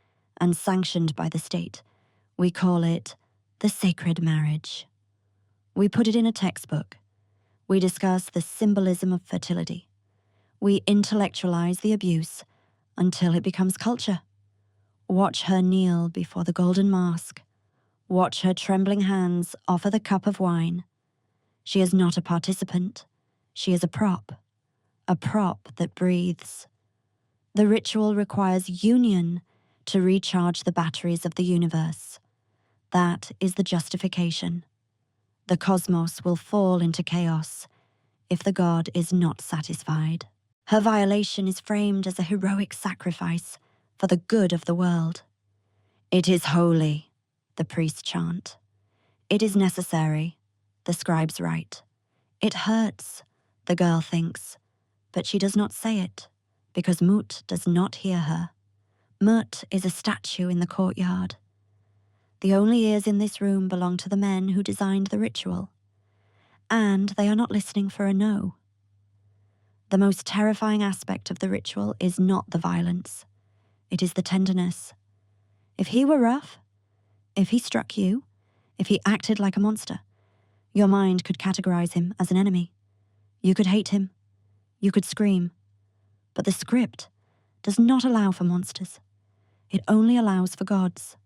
and sanctioned by the state, we call it the sacred marriage. We put it in a textbook. We discuss the symbolism of fertility. We intellectualize the abuse until it becomes culture. Watch her kneel before the golden mask. Watch her trembling hands offer the cup of wine. She is not a participant. She is a prop that breathes. The ritual requires union to recharge the batteries of the universe. That is the justification. The cosmos will fall into chaos if the god is not satisfied. Her violation is framed as a heroic sacrifice for the good of the world. It is holy, the priests chant. It is necessary, the scribes write. It hurts, the girl thinks, but she does not say it, because Mut does not hear her. Mut is a statue in the courtyard. The only ears in this room belong to the men who designed the ritual, and they are not listening for a no. The most terrifying aspect of the ritual is not the violence. It is the tenderness. If he were rough, if he struck you, if he acted like a monster, your mind could categorize him as an enemy. You could hate him. You could scream. But the script does not allow for monsters. It only allows for gods,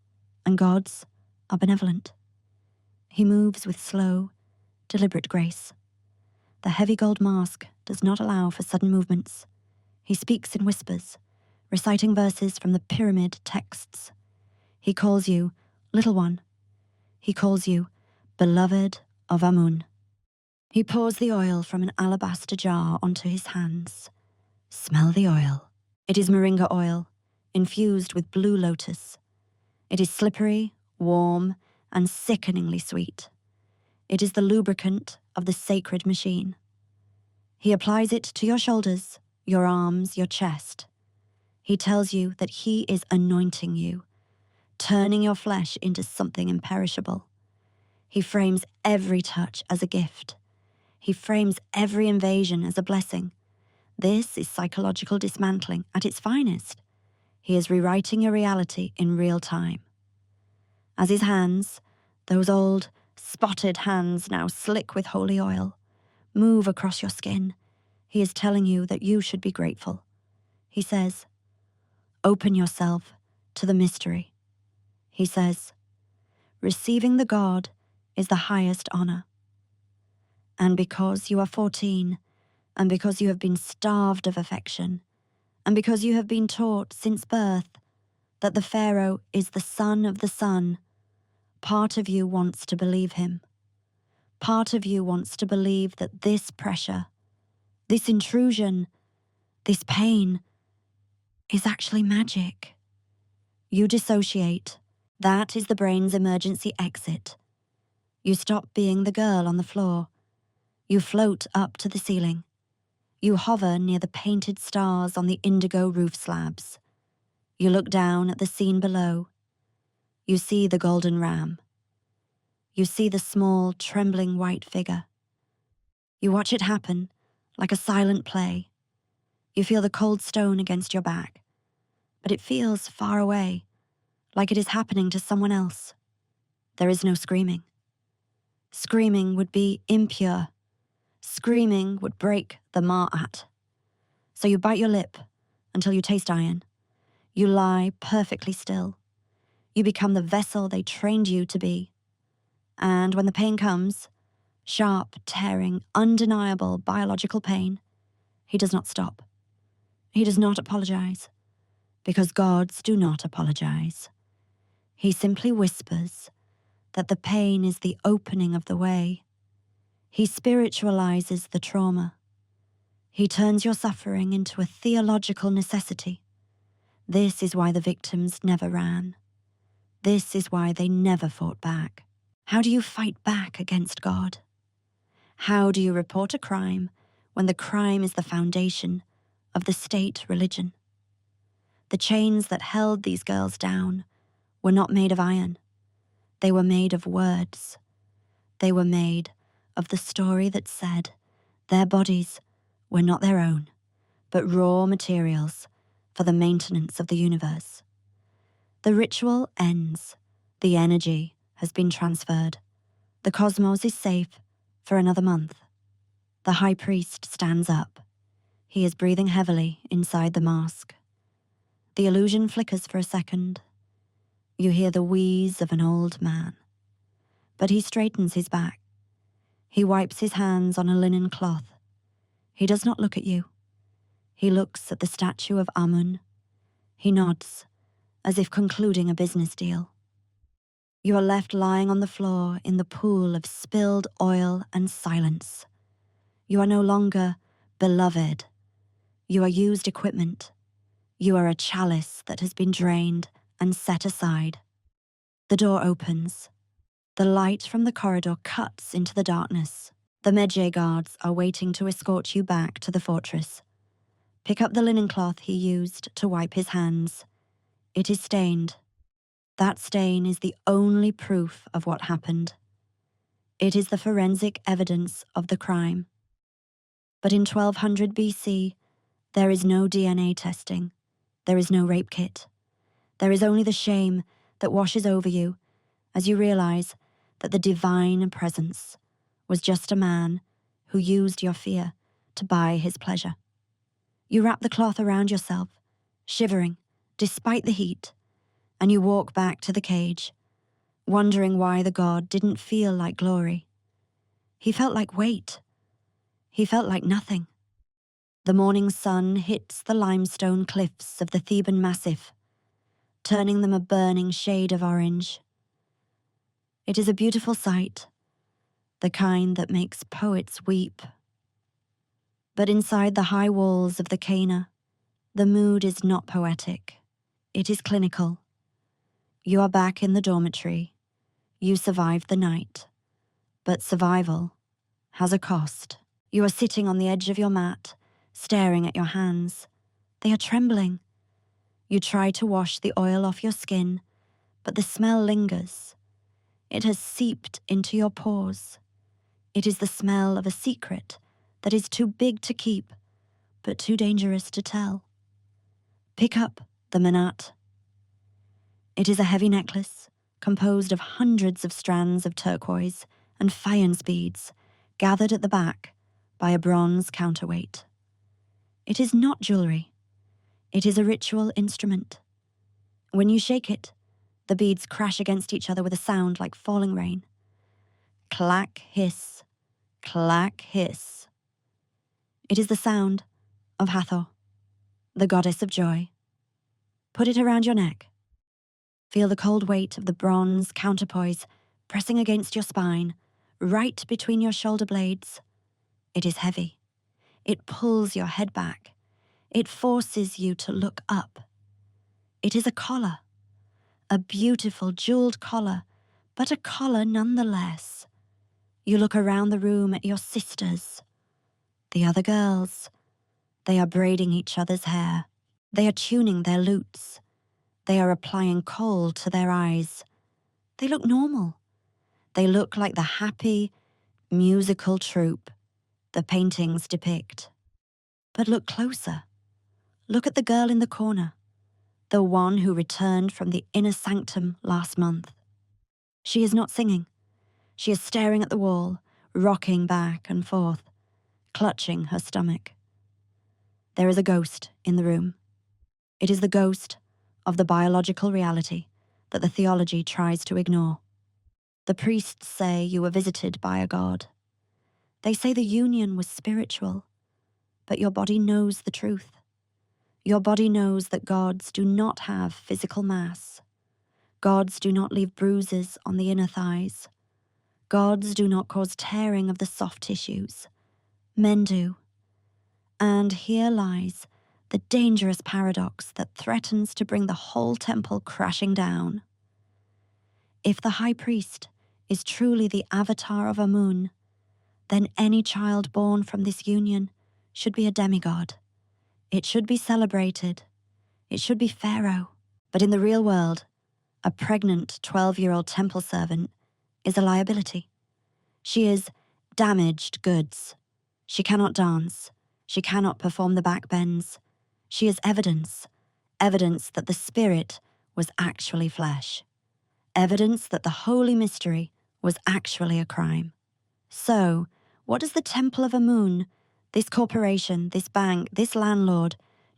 and gods are benevolent. He moves with slow, deliberate grace. The heavy gold mask does not allow for sudden movements. He speaks in whispers, reciting verses from the pyramid texts. He calls you little one. He calls you beloved of Amun. He pours the oil from an alabaster jar onto his hands. Smell the oil. It is moringa oil, infused with blue lotus. It is slippery, warm, and sickeningly sweet. It is the lubricant of the sacred machine. He applies it to your shoulders, your arms, your chest. He tells you that he is anointing you, turning your flesh into something imperishable. He frames every touch as a gift. He frames every invasion as a blessing. This is psychological dismantling at its finest. He is rewriting your reality in real time. As his hands, those old, spotted hands now slick with holy oil, move across your skin, he is telling you that you should be grateful. He says, open yourself to the mystery. He says, receiving the God is the highest honor. And because you are 14, and because you have been starved of affection, and because you have been taught since birth that the Pharaoh is the son of the sun, part of you wants to believe him. Part of you wants to believe that this pressure, this intrusion, this pain is actually magic. You dissociate. That is the brain's emergency exit. You stop being the girl on the floor. You float up to the ceiling. You hover near the painted stars on the indigo roof slabs. You look down at the scene below. You see the golden ram. You see the small, trembling white figure. You watch it happen, like a silent play. You feel the cold stone against your back, but it feels far away, like it is happening to someone else. There is no screaming. Screaming would be impure. Screaming would break the ma'at. So you bite your lip until you taste iron. You lie perfectly still. You become the vessel they trained you to be. And when the pain comes, sharp, tearing, undeniable biological pain, he does not stop. He does not apologize, because gods do not apologize. He simply whispers that the pain is the opening of the way. He spiritualizes the trauma. He turns your suffering into a theological necessity. This is why the victims never ran. This is why they never fought back. How do you fight back against God? How do you report a crime when the crime is the foundation of the state religion? The chains that held these girls down were not made of iron. They were made of words. They were made of the story that said their bodies were not their own, but raw materials for the maintenance of the universe. The ritual ends. The energy has been transferred. The cosmos is safe for another month. The high priest stands up. He is breathing heavily inside the mask. The illusion flickers for a second. You hear the wheeze of an old man. But he straightens his back. He wipes his hands on a linen cloth. He does not look at you. He looks at the statue of Amun. He nods, as if concluding a business deal. You are left lying on the floor in the pool of spilled oil and silence. You are no longer beloved. You are used equipment. You are a chalice that has been drained and set aside. The door opens. The light from the corridor cuts into the darkness. The Medjay guards are waiting to escort you back to the fortress. Pick up the linen cloth he used to wipe his hands. It is stained. That stain is the only proof of what happened. It is the forensic evidence of the crime. But in 1200 BC, there is no DNA testing. There is no rape kit. There is only the shame that washes over you as you realize that the divine presence was just a man who used your fear to buy his pleasure. You wrap the cloth around yourself, shivering despite the heat, and you walk back to the cage, wondering why the god didn't feel like glory. He felt like weight. He felt like nothing. The morning sun hits the limestone cliffs of the Theban massif, turning them a burning shade of orange. It is a beautiful sight, the kind that makes poets weep. But inside the high walls of the Khener, the mood is not poetic. It is clinical. You are back in the dormitory. You survived the night. But survival has a cost. You are sitting on the edge of your mat, staring at your hands. They are trembling. You try to wash the oil off your skin, but the smell lingers. It has seeped into your pores. It is the smell of a secret that is too big to keep, but too dangerous to tell. Pick up the manat. It is a heavy necklace, composed of hundreds of strands of turquoise and faience beads, gathered at the back by a bronze counterweight. It is not jewelry. It is a ritual instrument. When you shake it, the beads crash against each other with a sound like falling rain. Clack, hiss, clack, hiss. It is the sound of Hathor, the goddess of joy. Put it around your neck. Feel the cold weight of the bronze counterpoise pressing against your spine, right between your shoulder blades. It is heavy. It pulls your head back. It forces you to look up. It is a collar, a beautiful jeweled collar, but a collar nonetheless. You look around the room at your sisters, the other girls. They are braiding each other's hair. They are tuning their lutes. They are applying kohl to their eyes. They look normal. They look like the happy, musical troupe the paintings depict. But look closer. Look at the girl in the corner, the one who returned from the inner sanctum last month. She is not singing. She is staring at the wall, rocking back and forth, clutching her stomach. There is a ghost in the room. It is the ghost of the biological reality that the theology tries to ignore. The priests say you were visited by a god. They say the union was spiritual, but your body knows the truth. Your body knows that gods do not have physical mass. Gods do not leave bruises on the inner thighs. Gods do not cause tearing of the soft tissues. Men do. And here lies the dangerous paradox that threatens to bring the whole temple crashing down. If the high priest is truly the avatar of Amun, then any child born from this union should be a demigod. It should be celebrated. It should be pharaoh. But in the real world, a pregnant 12-year-old temple servant is a liability. She is damaged goods. She cannot dance. She cannot perform the backbends. She is evidence that the spirit was actually flesh. Evidence that the holy mystery was actually a crime. So, what does the Temple of Amun, this corporation, this bank, this landlord,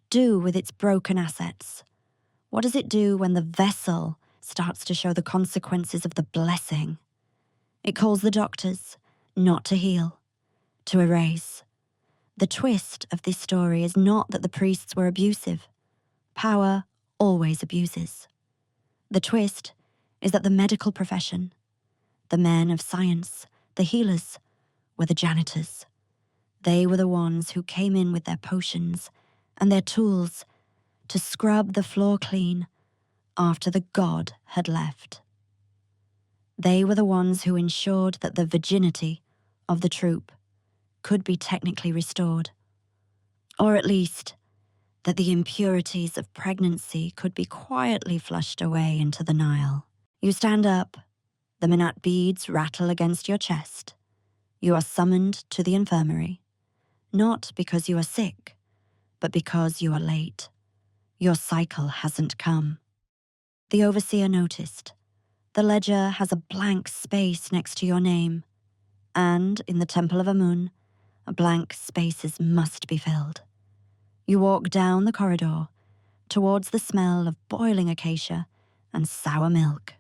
do with its broken assets? What does it do when the vessel starts to show the consequences of the blessing? It calls the doctors not to heal, to erase. The twist of this story is not that the priests were abusive. Power always abuses. The twist is that the medical profession, the men of science, the healers, were the janitors. They were the ones who came in with their potions and their tools to scrub the floor clean after the god had left. They were the ones who ensured that the virginity of the troupe could be technically restored. Or at least, that the impurities of pregnancy could be quietly flushed away into the Nile. You stand up, the minat beads rattle against your chest. You are summoned to the infirmary, not because you are sick, but because you are late. Your cycle hasn't come. The overseer noticed. The ledger has a blank space next to your name, and in the Temple of Amun, blank spaces must be filled. You walk down the corridor towards the smell of boiling acacia and sour milk.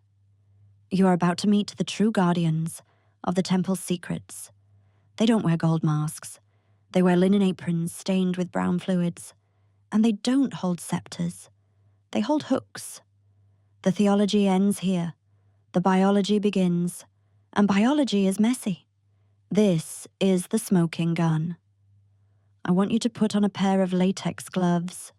You are about to meet the true guardians of the temple's secrets. They don't wear gold masks. They wear linen aprons stained with brown fluids. And they don't hold scepters. They hold hooks. The theology ends here. The biology begins. And biology is messy. This is the smoking gun. I want you to put on a pair of latex gloves.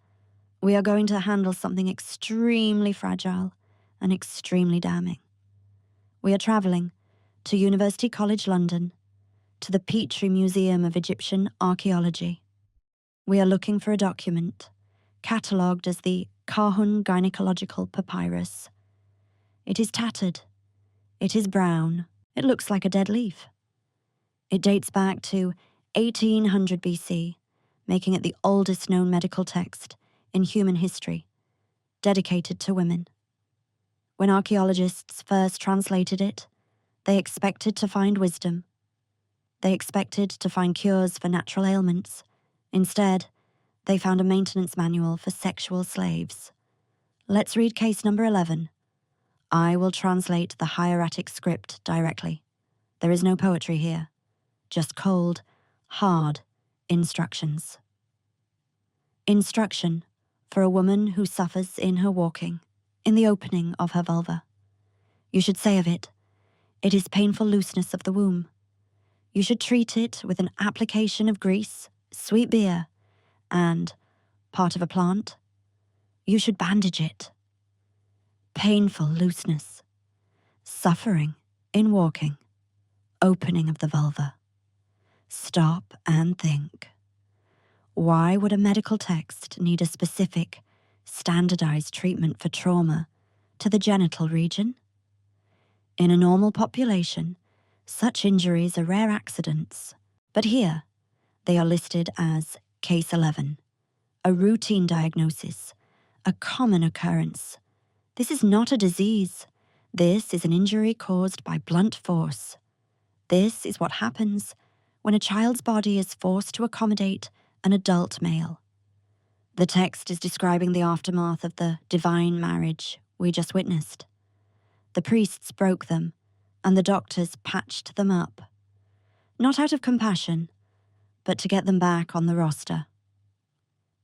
We are going to handle something extremely fragile and extremely damning. We are travelling to University College London, to the Petrie Museum of Egyptian Archaeology. We are looking for a document, catalogued as the Kahun Gynecological Papyrus. It is tattered. It is brown. It looks like a dead leaf. It dates back to 1800 BC, making it the oldest known medical text in human history, dedicated to women. When archaeologists first translated it, they expected to find wisdom. They expected to find cures for natural ailments. Instead, they found a maintenance manual for sexual slaves. Let's read case number 11. I will translate the hieratic script directly. There is no poetry here, just cold, hard instructions. Instruction for a woman who suffers in her walking, in the opening of her vulva. You should say of it, it is painful looseness of the womb. You should treat it with an application of grease, sweet beer, and part of a plant. You should bandage it. Painful looseness, suffering in walking, opening of the vulva. Stop and think. Why would a medical text need a specific, standardized treatment for trauma to the genital region? In a normal population, such injuries are rare accidents, but here they are listed as Case 11, a routine diagnosis, a common occurrence. This is not a disease. This is an injury caused by blunt force. This is what happens when a child's body is forced to accommodate an adult male. The text is describing the aftermath of the divine marriage we just witnessed. The priests broke them, and the doctors patched them up. Not out of compassion, but to get them back on the roster.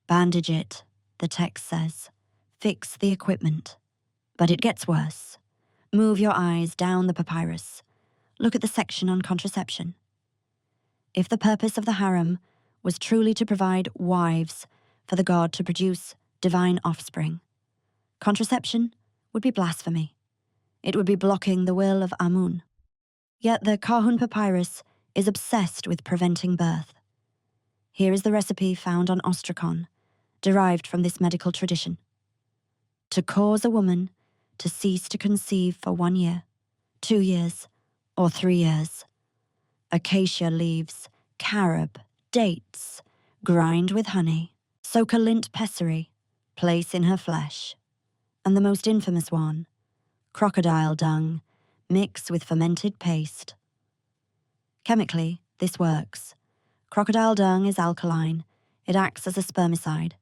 Bandage it, the text says. Fix the equipment. But it gets worse. Move your eyes down the papyrus. Look at the section on contraception. If the purpose of the harem was truly to provide wives for the god to produce divine offspring, contraception would be blasphemy. It would be blocking the will of Amun. Yet the Kahun papyrus is obsessed with preventing birth. Here is the recipe found on Ostrakon, derived from this medical tradition. To cause a woman to cease to conceive for 1 year, 2 years, or 3 years. Acacia leaves, carob, dates, grind with honey, soak a lint pessary, place in her flesh. And the most infamous one, crocodile dung, mix with fermented paste. Chemically, this works. Crocodile dung is alkaline. It acts as a spermicide.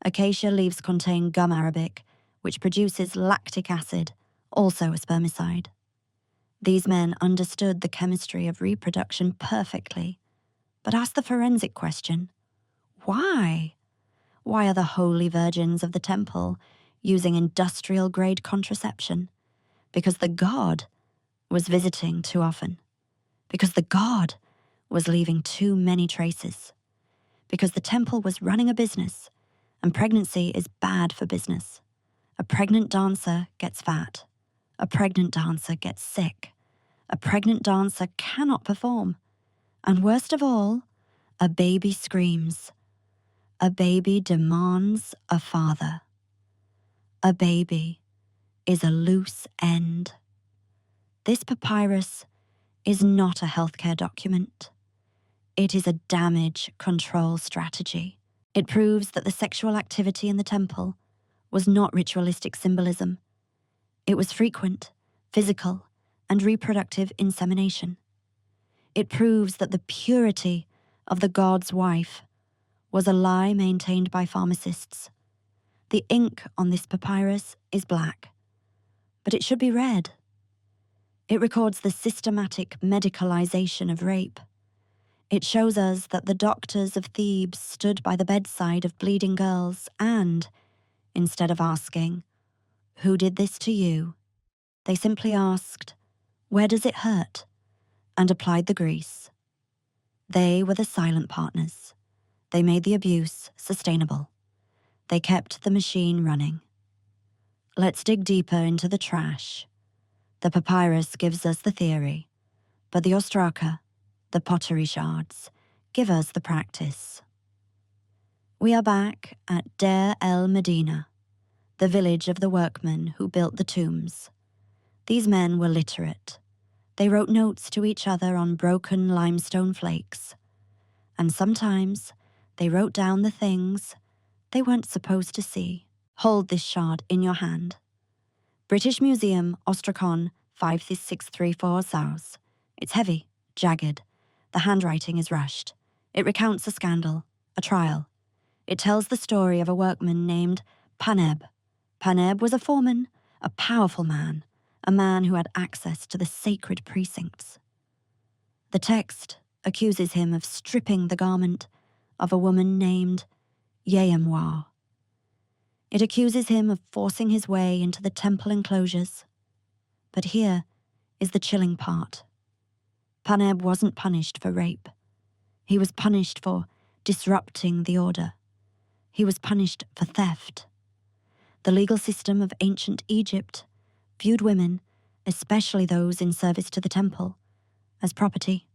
Acacia leaves contain gum arabic, which produces lactic acid, also a spermicide. These men understood the chemistry of reproduction perfectly, but asked the forensic question, why? Why are the holy virgins of the temple using industrial-grade contraception? Because the god was visiting too often. Because the god was leaving too many traces. Because the temple was running a business, and pregnancy is bad for business. A pregnant dancer gets fat. A pregnant dancer gets sick. A pregnant dancer cannot perform. And worst of all, a baby screams. A baby demands a father. A baby is a loose end. This papyrus is not a healthcare document. It is a damage control strategy. It proves that the sexual activity in the temple was not ritualistic symbolism. It was frequent, physical, and reproductive insemination. It proves that the purity of the god's wife was a lie maintained by pharmacists. The ink on this papyrus is black, but it should be red. It records the systematic medicalization of rape. It shows us that the doctors of Thebes stood by the bedside of bleeding girls and, instead of asking, "Who did this to you?" they simply asked, "Where does it hurt?" and applied the grease. They were the silent partners. They made the abuse sustainable. They kept the machine running. Let's dig deeper into the trash. The papyrus gives us the theory, but the ostraka, the pottery shards, give us the practice. We are back at Deir el Medina, the village of the workmen who built the tombs. These men were literate. They wrote notes to each other on broken limestone flakes, and sometimes they wrote down the things they weren't supposed to see. Hold this shard in your hand. British Museum, Ostrakon, 5634 South. It's heavy, jagged. The handwriting is rushed. It recounts a scandal, a trial. It tells the story of a workman named Paneb. Paneb was a foreman, a powerful man, a man who had access to the sacred precincts. The text accuses him of stripping the garment of a woman named Yeyemwa. It accuses him of forcing his way into the temple enclosures. But here is the chilling part. Paneb wasn't punished for rape. He was punished for disrupting the order. He was punished for theft. The legal system of ancient Egypt viewed women, especially those in service to the temple, as property.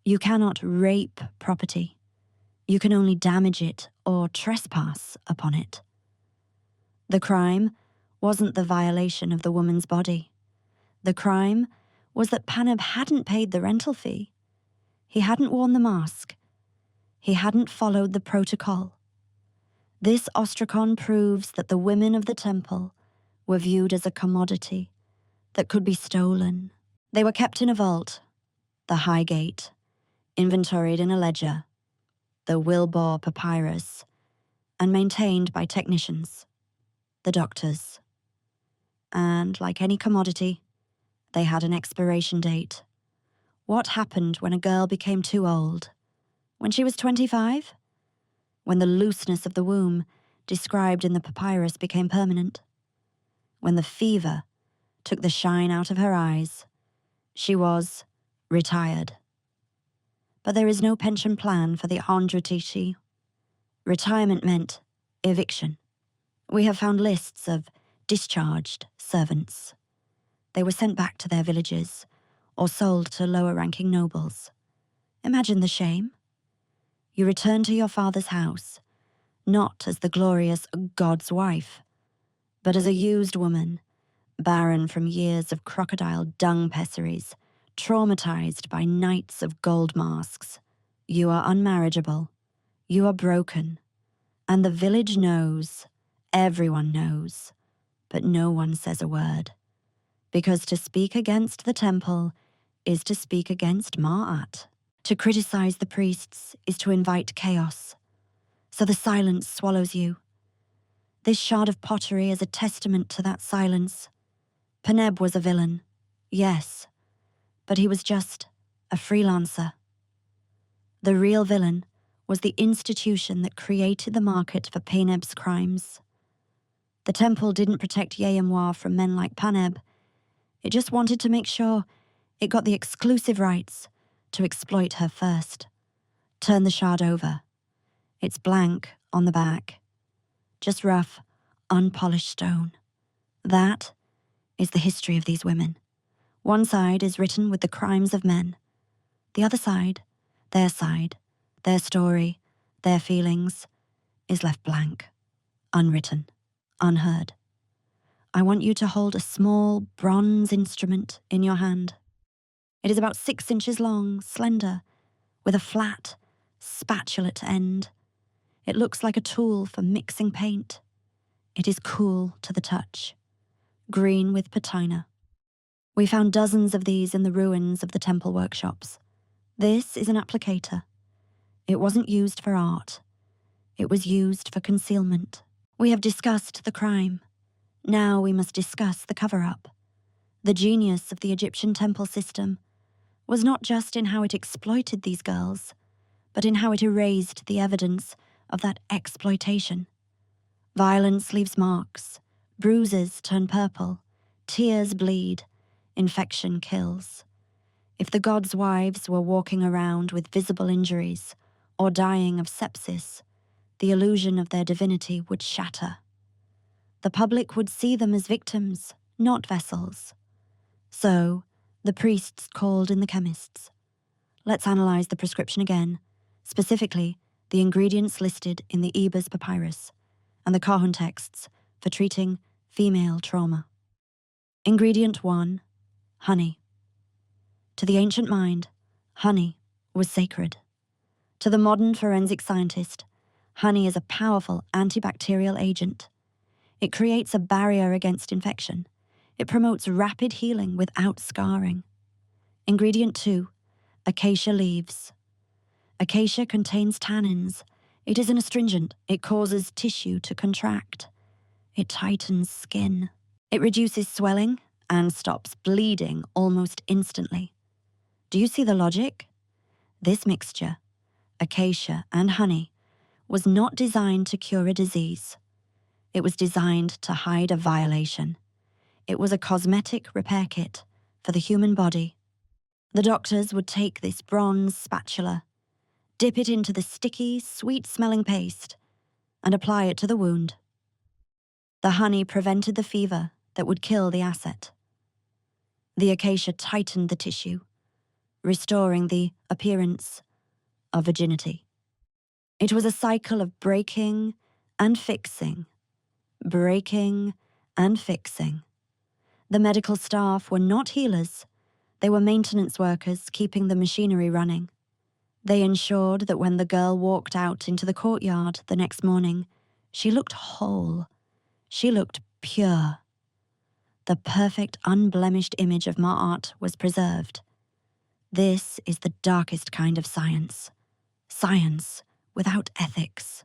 You cannot rape property. You can only damage it or trespass upon it. The crime wasn't the violation of the woman's body. The crime was that Paneb hadn't paid the rental fee. He hadn't worn the mask. He hadn't followed the protocol. This ostrakon proves that the women of the temple were viewed as a commodity that could be stolen. They were kept in a vault, the High Gate, inventoried in a ledger, the Wilbour Papyrus, and maintained by technicians, the doctors. And like any commodity, they had an expiration date. What happened when a girl became too old? When she was 25? When the looseness of the womb described in the papyrus became permanent? When the fever took the shine out of her eyes? She was retired. But there is no pension plan for the Andratishi. Retirement meant eviction. We have found lists of discharged servants. They were sent back to their villages or sold to lower-ranking nobles. Imagine the shame. You return to your father's house, not as the glorious god's wife, but as a used woman, barren from years of crocodile dung pessaries, traumatized by nights of gold masks. You are unmarriageable. You are broken. And the village knows, everyone knows, but no one says a word. Because to speak against the temple is to speak against Ma'at. To criticize the priests is to invite chaos. So the silence swallows you. This shard of pottery is a testament to that silence. Paneb was a villain, yes, but he was just a freelancer. The real villain was the institution that created the market for Paneb's crimes. The temple didn't protect Yeyemwa from men like Paneb. It just wanted to make sure it got the exclusive rights to exploit her first. Turn the shard over. It's blank on the back. Just rough, unpolished stone. That is the history of these women. One side is written with the crimes of men. The other side, their story, their feelings, is left blank, unwritten, unheard. I want you to hold a small bronze instrument in your hand. It is about 6 inches long, slender, with a flat, spatulate end. It looks like a tool for mixing paint. It is cool to the touch, green with patina. We found dozens of these in the ruins of the temple workshops. This is an applicator. It wasn't used for art. It was used for concealment. We have discussed the crime. Now we must discuss the cover-up. The genius of the Egyptian temple system was not just in how it exploited these girls, but in how it erased the evidence of that exploitation. Violence leaves marks, bruises turn purple, tears bleed, infection kills. If the gods' wives were walking around with visible injuries or dying of sepsis, the illusion of their divinity would shatter. The public would see them as victims, not vessels. So, the priests called in the chemists. Let's analyze the prescription again, specifically the ingredients listed in the Wilbour Papyrus and the Kahun texts for treating female trauma. Ingredient 1, honey. To the ancient mind, honey was sacred. To the modern forensic scientist, honey is a powerful antibacterial agent. It creates a barrier against infection. It promotes rapid healing without scarring. Ingredient 2, acacia leaves. Acacia contains tannins. It is an astringent. It causes tissue to contract. It tightens skin. It reduces swelling and stops bleeding almost instantly. Do you see the logic? This mixture, acacia and honey, was not designed to cure a disease. It was designed to hide a violation. It was a cosmetic repair kit for the human body. The doctors would take this bronze spatula, dip it into the sticky, sweet-smelling paste, and apply it to the wound. The honey prevented the fever that would kill the asset. The acacia tightened the tissue, restoring the appearance of virginity. It was a cycle of breaking and fixing, breaking and fixing. The medical staff were not healers. They were maintenance workers keeping the machinery running. They ensured that when the girl walked out into the courtyard the next morning, she looked whole. She looked pure. The perfect, unblemished image of Ma'at was preserved. This is the darkest kind of science. Science without ethics.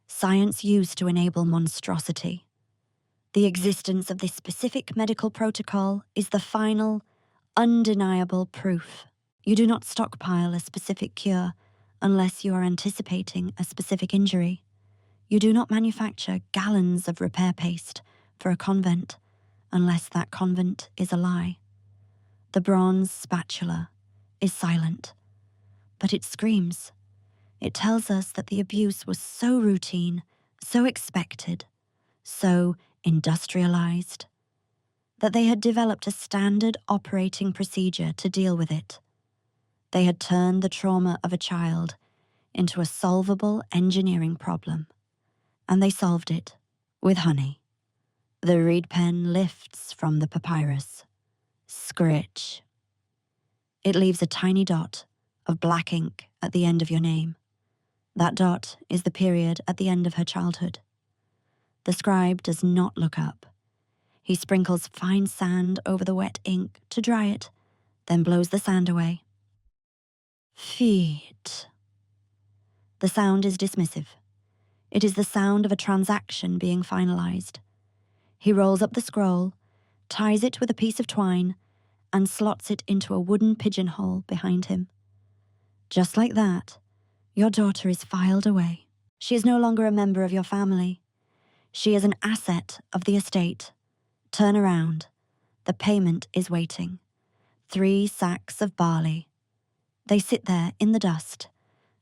Science used to enable monstrosity. The existence of this specific medical protocol is the final, undeniable proof. You do not stockpile a specific cure unless you are anticipating a specific injury. You do not manufacture gallons of repair paste for a convent unless that convent is a lie. The bronze spatula is silent, but it screams. It tells us that the abuse was so routine, so expected, so industrialized, that they had developed a standard operating procedure to deal with it. They had turned the trauma of a child into a solvable engineering problem, and they solved it with honey. The reed pen lifts from the papyrus. Scritch. It leaves a tiny dot of black ink at the end of your name. That dot is the period at the end of her childhood. The scribe does not look up. He sprinkles fine sand over the wet ink to dry it, then blows the sand away. Feet. The sound is dismissive. It is the sound of a transaction being finalized. He rolls up the scroll, ties it with a piece of twine, and slots it into a wooden pigeonhole behind him. Just like that, your daughter is filed away. She is no longer a member of your family. She is an asset of the estate. Turn around. The payment is waiting. 3 sacks of barley. They sit there in the dust,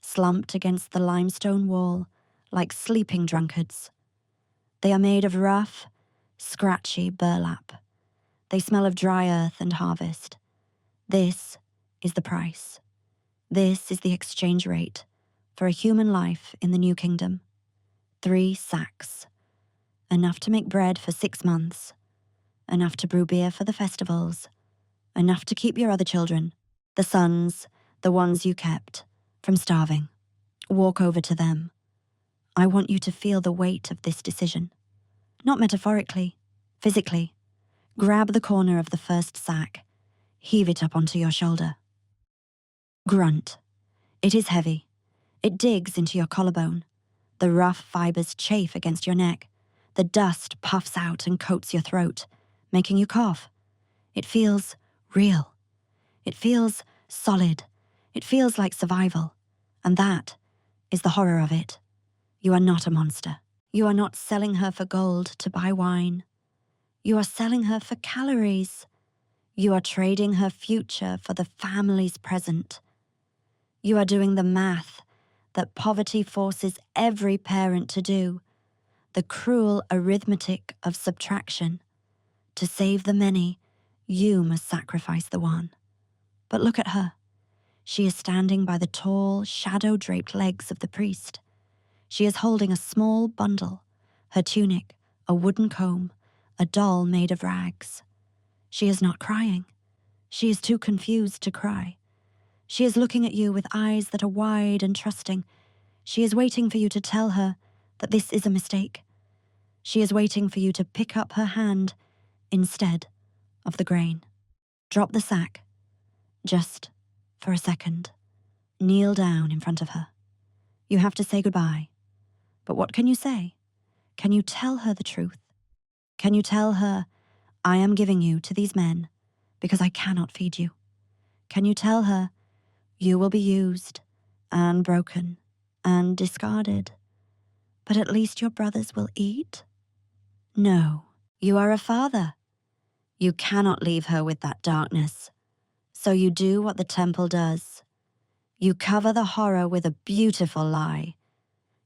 slumped against the limestone wall like sleeping drunkards. They are made of rough, scratchy burlap. They smell of dry earth and harvest. This is the price. This is the exchange rate for a human life in the New Kingdom. 3 sacks. Enough to make bread for 6 months. Enough to brew beer for the festivals. Enough to keep your other children, the sons, the ones you kept, from starving. Walk over to them. I want you to feel the weight of this decision. Not metaphorically, physically. Grab the corner of the first sack. Heave it up onto your shoulder. Grunt. It is heavy. It digs into your collarbone. The rough fibers chafe against your neck. The dust puffs out and coats your throat, making you cough. It feels real. It feels solid. It feels like survival. And that is the horror of it. You are not a monster. You are not selling her for gold to buy wine. You are selling her for calories. You are trading her future for the family's present. You are doing the math that poverty forces every parent to do, the cruel arithmetic of subtraction. To save the many, you must sacrifice the one. But look at her. She is standing by the tall, shadow-draped legs of the priest. She is holding a small bundle, her tunic, a wooden comb, a doll made of rags. She is not crying. She is too confused to cry. She is looking at you with eyes that are wide and trusting. She is waiting for you to tell her that this is a mistake. She is waiting for you to pick up her hand instead of the grain. Drop the sack. Just for a second. Kneel down in front of her. You have to say goodbye. But what can you say? Can you tell her the truth? Can you tell her, I am giving you to these men because I cannot feed you? Can you tell her, you will be used and broken and discarded, but at least your brothers will eat? No, you are a father. You cannot leave her with that darkness. So you do what the temple does. You cover the horror with a beautiful lie.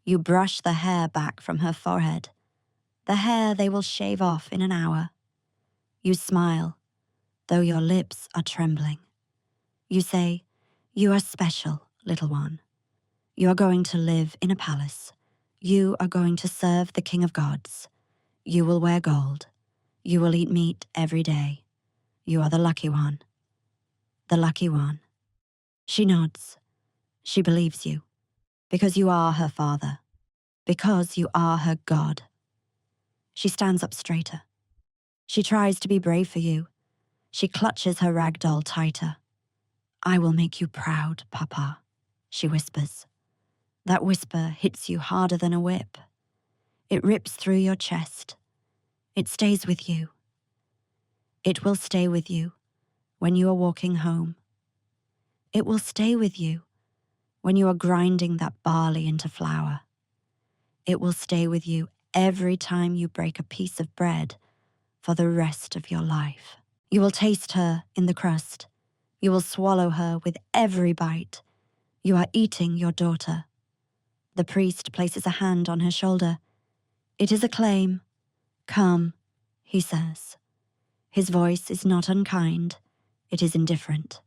You brush the hair back from her forehead, the hair they will shave off in an hour. You smile, though your lips are trembling. You say, you are special, little one. You are going to live in a palace. You are going to serve the King of Gods. You will wear gold. You will eat meat every day. You are the lucky one. The lucky one. She nods. She believes you. Because you are her father. Because you are her God. She stands up straighter. She tries to be brave for you. She clutches her rag doll tighter. I will make you proud, Papa, she whispers. That whisper hits you harder than a whip. It rips through your chest. It stays with you. It will stay with you when you are walking home. It will stay with you when you are grinding that barley into flour. It will stay with you every time you break a piece of bread for the rest of your life. You will taste her in the crust. You will swallow her with every bite. You are eating your daughter. The priest places a hand on her shoulder. It is a claim. Come, he says. His voice is not unkind. It is indifferent.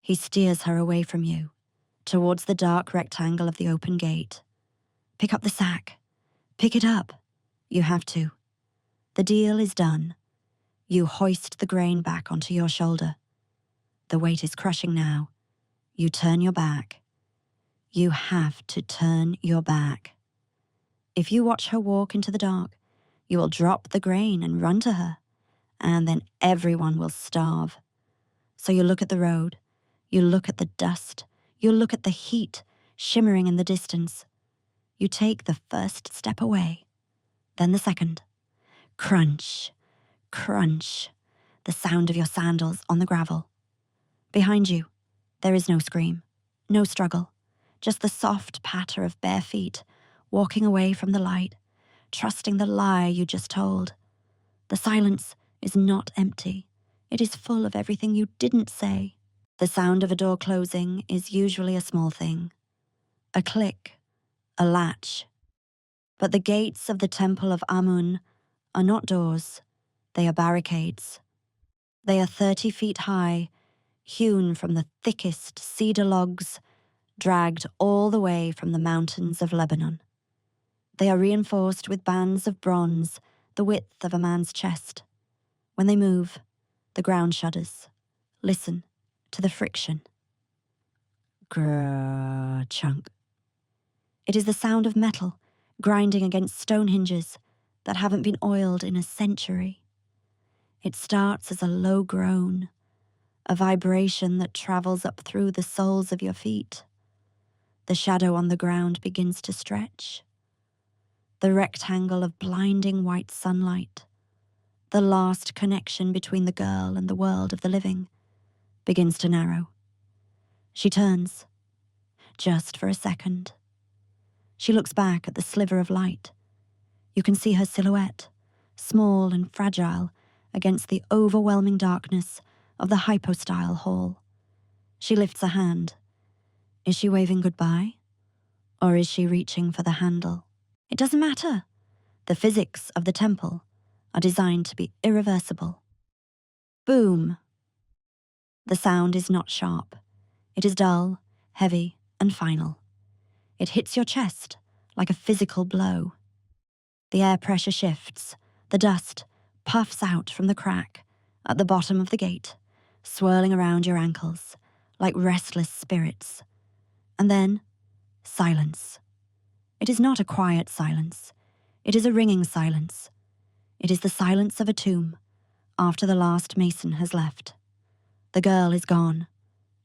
He steers her away from you, towards the dark rectangle of the open gate. Pick up the sack. Pick it up. You have to. The deal is done. You hoist the grain back onto your shoulder. The weight is crushing now. You turn your back. You have to turn your back. If you watch her walk into the dark, you will drop the grain and run to her, and then everyone will starve. So you look at the road, you look at the dust, you look at the heat shimmering in the distance. You take the first step away, then the second. Crunch, crunch, the sound of your sandals on the gravel. Behind you, there is no scream, no struggle, just the soft patter of bare feet walking away from the light, trusting the lie you just told. The silence is not empty. It is full of everything you didn't say. The sound of a door closing is usually a small thing. A click, a latch. But the gates of the Temple of Amun are not doors. They are barricades. They are 30 feet high, hewn from the thickest cedar logs, dragged all the way from the mountains of Lebanon. They are reinforced with bands of bronze, the width of a man's chest. When they move, the ground shudders. Listen to the friction. Grrr, chunk. It is the sound of metal grinding against stone hinges that haven't been oiled in a century. It starts as a low groan, a vibration that travels up through the soles of your feet. The shadow on the ground begins to stretch. The rectangle of blinding white sunlight, the last connection between the girl and the world of the living, begins to narrow. She turns, just for a second. She looks back at the sliver of light. You can see her silhouette, small and fragile, against the overwhelming darkness of the hypostyle hall. She lifts a hand. Is she waving goodbye? Or is she reaching for the handle? It doesn't matter. The physics of the temple are designed to be irreversible. Boom. The sound is not sharp. It is dull, heavy, and final. It hits your chest like a physical blow. The air pressure shifts. The dust puffs out from the crack at the bottom of the gate, swirling around your ankles like restless spirits. And then, silence. It is not a quiet silence. It is a ringing silence. It is the silence of a tomb after the last mason has left. The girl is gone,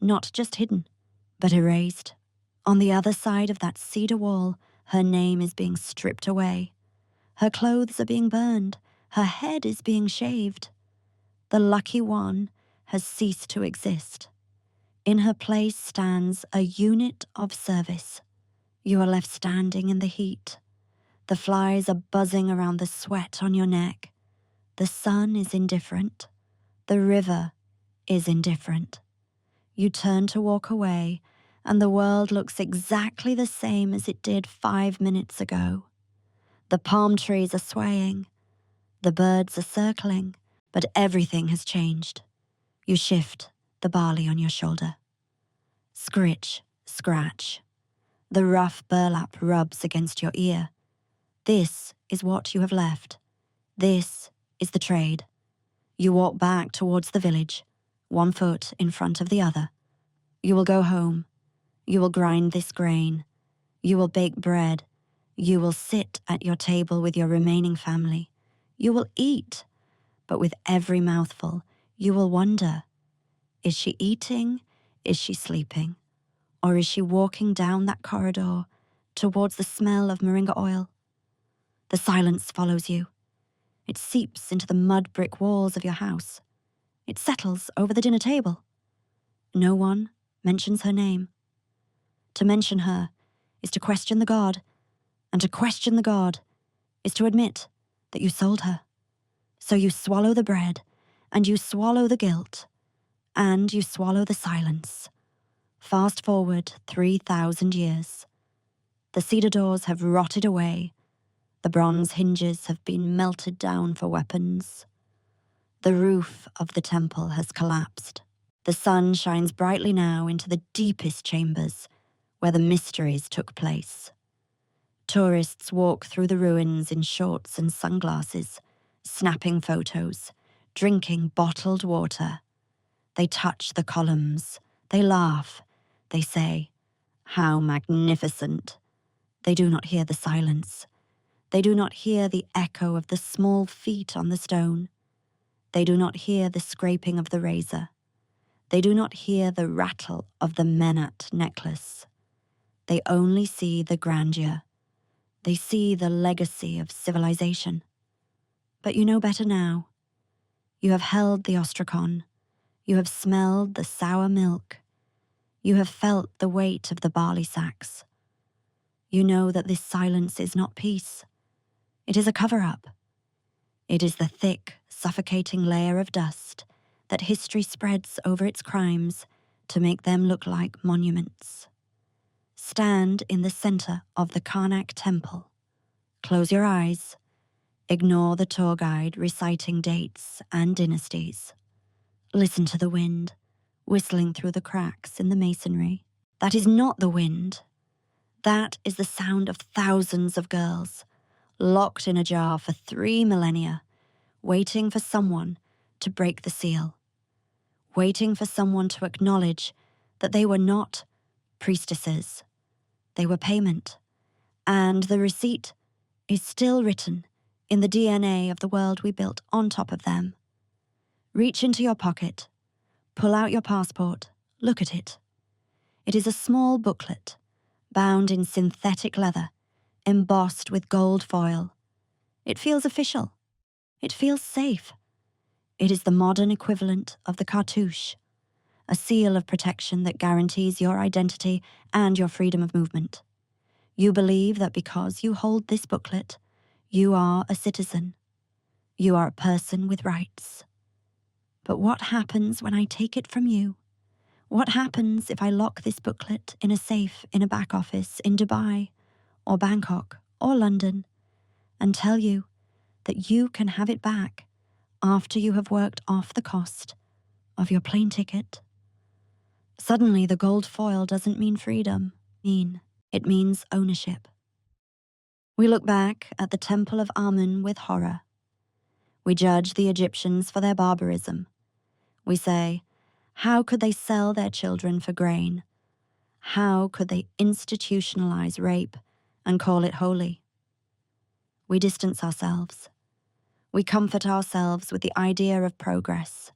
not just hidden, but erased. On the other side of that cedar wall, her name is being stripped away. Her clothes are being burned. Her head is being shaved. The lucky one has ceased to exist. In her place stands a unit of service. You are left standing in the heat. The flies are buzzing around the sweat on your neck. The sun is indifferent. The river is indifferent. You turn to walk away, and the world looks exactly the same as it did 5 minutes ago. The palm trees are swaying. The birds are circling, but everything has changed. You shift the barley on your shoulder. Scritch, scratch. The rough burlap rubs against your ear. This is what you have left. This is the trade. You walk back towards the village, 1 foot in front of the other. You will go home. You will grind this grain. You will bake bread. You will sit at your table with your remaining family. You will eat, but with every mouthful, you will wonder, is she eating? Is she sleeping? Or is she walking down that corridor towards the smell of moringa oil? The silence follows you. It seeps into the mud brick walls of your house. It settles over the dinner table. No one mentions her name. To mention her is to question the god, and to question the god is to admit that you sold her. So you swallow the bread, and you swallow the guilt, and you swallow the silence. Fast forward 3,000 years. The cedar doors have rotted away. The bronze hinges have been melted down for weapons. The roof of the temple has collapsed. The sun shines brightly now into the deepest chambers where the mysteries took place. Tourists walk through the ruins in shorts and sunglasses, snapping photos, drinking bottled water. They touch the columns. They laugh. They say, "How magnificent." They do not hear the silence. They do not hear the echo of the small feet on the stone. They do not hear the scraping of the razor. They do not hear the rattle of the menat necklace. They only see the grandeur. They see the legacy of civilization. But you know better now. You have held the ostrakon. You have smelled the sour milk. You have felt the weight of the barley sacks. You know that this silence is not peace. It is a cover-up. It is the thick, suffocating layer of dust that history spreads over its crimes to make them look like monuments. Stand in the center of the Karnak temple. Close your eyes. Ignore the tour guide reciting dates and dynasties. Listen to the wind, whistling through the cracks in the masonry. That is not the wind. That is the sound of thousands of girls, locked in a jar for 3 millennia, waiting for someone to break the seal, waiting for someone to acknowledge that they were not priestesses, they were payment, and the receipt is still written in the DNA of the world we built on top of them. Reach into your pocket, pull out your passport, look at it. It is a small booklet, bound in synthetic leather, embossed with gold foil. It feels official. It feels safe. It is the modern equivalent of the cartouche, a seal of protection that guarantees your identity and your freedom of movement. You believe that because you hold this booklet, you are a citizen. You are a person with rights. But what happens when I take it from you? What happens if I lock this booklet in a safe in a back office in Dubai or Bangkok or London and tell you that you can have it back after you have worked off the cost of your plane ticket? Suddenly, the gold foil doesn't mean freedom. It means ownership. We look back at the Temple of Amun with horror. We judge the Egyptians for their barbarism. We say, how could they sell their children for grain? How could they institutionalize rape and call it holy? We distance ourselves. We comfort ourselves with the idea of progress.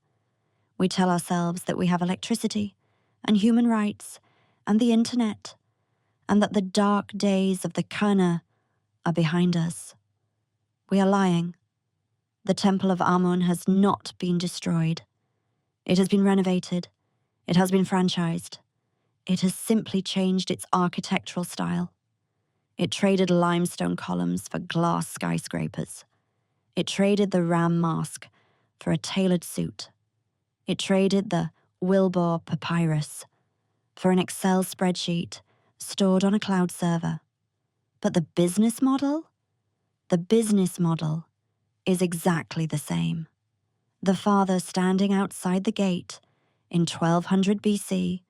We tell ourselves that we have electricity and human rights and the internet, and that the dark days of the Khener are behind us. We are lying. The Temple of Amun has not been destroyed. It has been renovated. It has been franchised. It has simply changed its architectural style. It traded limestone columns for glass skyscrapers. It traded the ram mask for a tailored suit. It traded the Wilbour Papyrus for an Excel spreadsheet stored on a cloud server. But the business model? The business model is exactly the same. The father standing outside the gate in 1200 BC,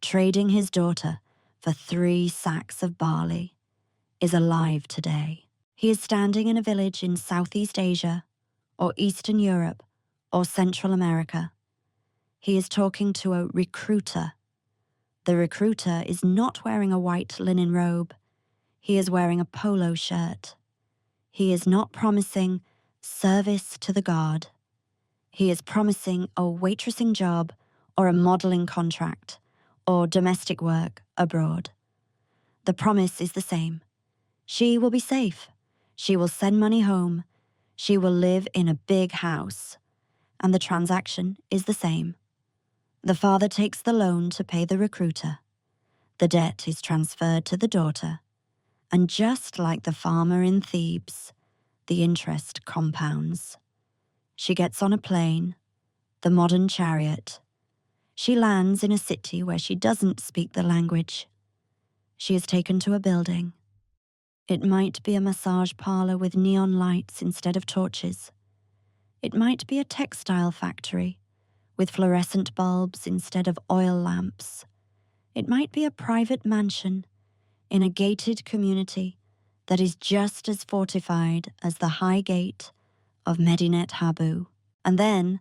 trading his daughter for 3 sacks of barley, is alive today. He is standing in a village in Southeast Asia, or Eastern Europe, or Central America. He is talking to a recruiter. The recruiter is not wearing a white linen robe. He is wearing a polo shirt. He is not promising service to the god. He is promising a waitressing job or a modeling contract or domestic work abroad. The promise is the same. She will be safe. She will send money home. She will live in a big house. And the transaction is the same. The father takes the loan to pay the recruiter. The debt is transferred to the daughter. And just like the farmer in Thebes, the interest compounds. She gets on a plane, the modern chariot. She lands in a city where she doesn't speak the language. She is taken to a building. It might be a massage parlor with neon lights instead of torches. It might be a textile factory with fluorescent bulbs instead of oil lamps. It might be a private mansion in a gated community that is just as fortified as the high gate of Medinet Habu. And then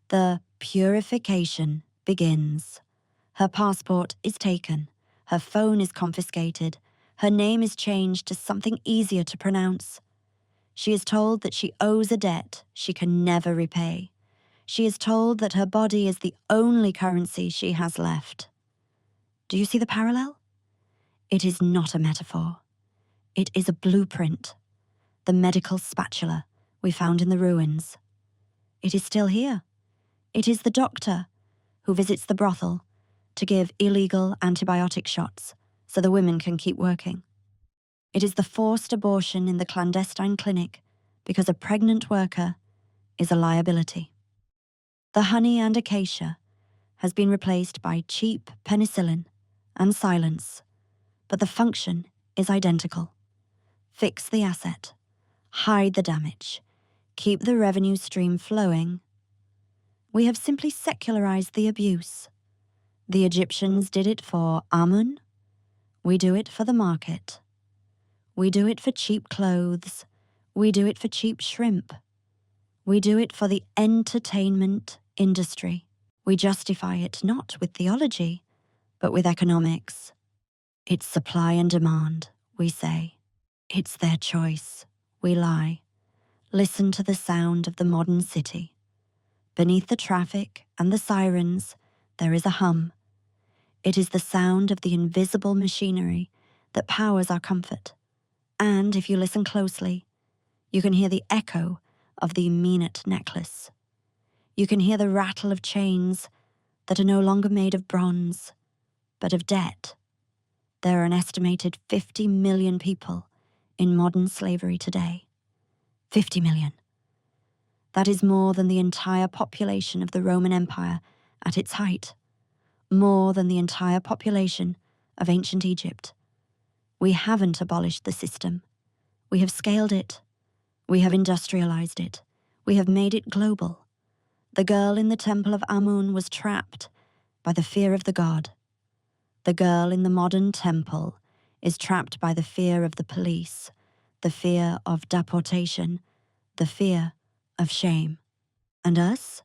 the purification begins. Her passport is taken, her phone is confiscated, her name is changed to something easier to pronounce. She is told that she owes a debt she can never repay. She is told that her body is the only currency she has left. Do you see the parallel? It is not a metaphor. It is a blueprint, the medical spatula we found in the ruins. It is still here. It is the doctor who visits the brothel to give illegal antibiotic shots so the women can keep working. It is the forced abortion in the clandestine clinic because a pregnant worker is a liability. The honey and acacia has been replaced by cheap penicillin and silence, but the function is identical. Fix the asset, hide the damage, keep the revenue stream flowing. We have simply secularized the abuse. The Egyptians did it for Amun. We do it for the market. We do it for cheap clothes. We do it for cheap shrimp. We do it for the entertainment industry. We justify it not with theology, but with economics. It's supply and demand, we say. It's their choice, we lie. Listen to the sound of the modern city. Beneath the traffic and the sirens, there is a hum. It is the sound of the invisible machinery that powers our comfort. And if you listen closely, you can hear the echo of the Amulet necklace. You can hear the rattle of chains that are no longer made of bronze, but of debt. There are an estimated 50 million people in modern slavery today. 50 million. That is more than the entire population of the Roman Empire at its height, more than the entire population of ancient Egypt. We haven't abolished the system. We have scaled it. We have industrialized it. We have made it global. The girl in the Temple of Amun was trapped by the fear of the god. The girl in the modern temple is trapped by the fear of the police, the fear of deportation, the fear of shame. And us,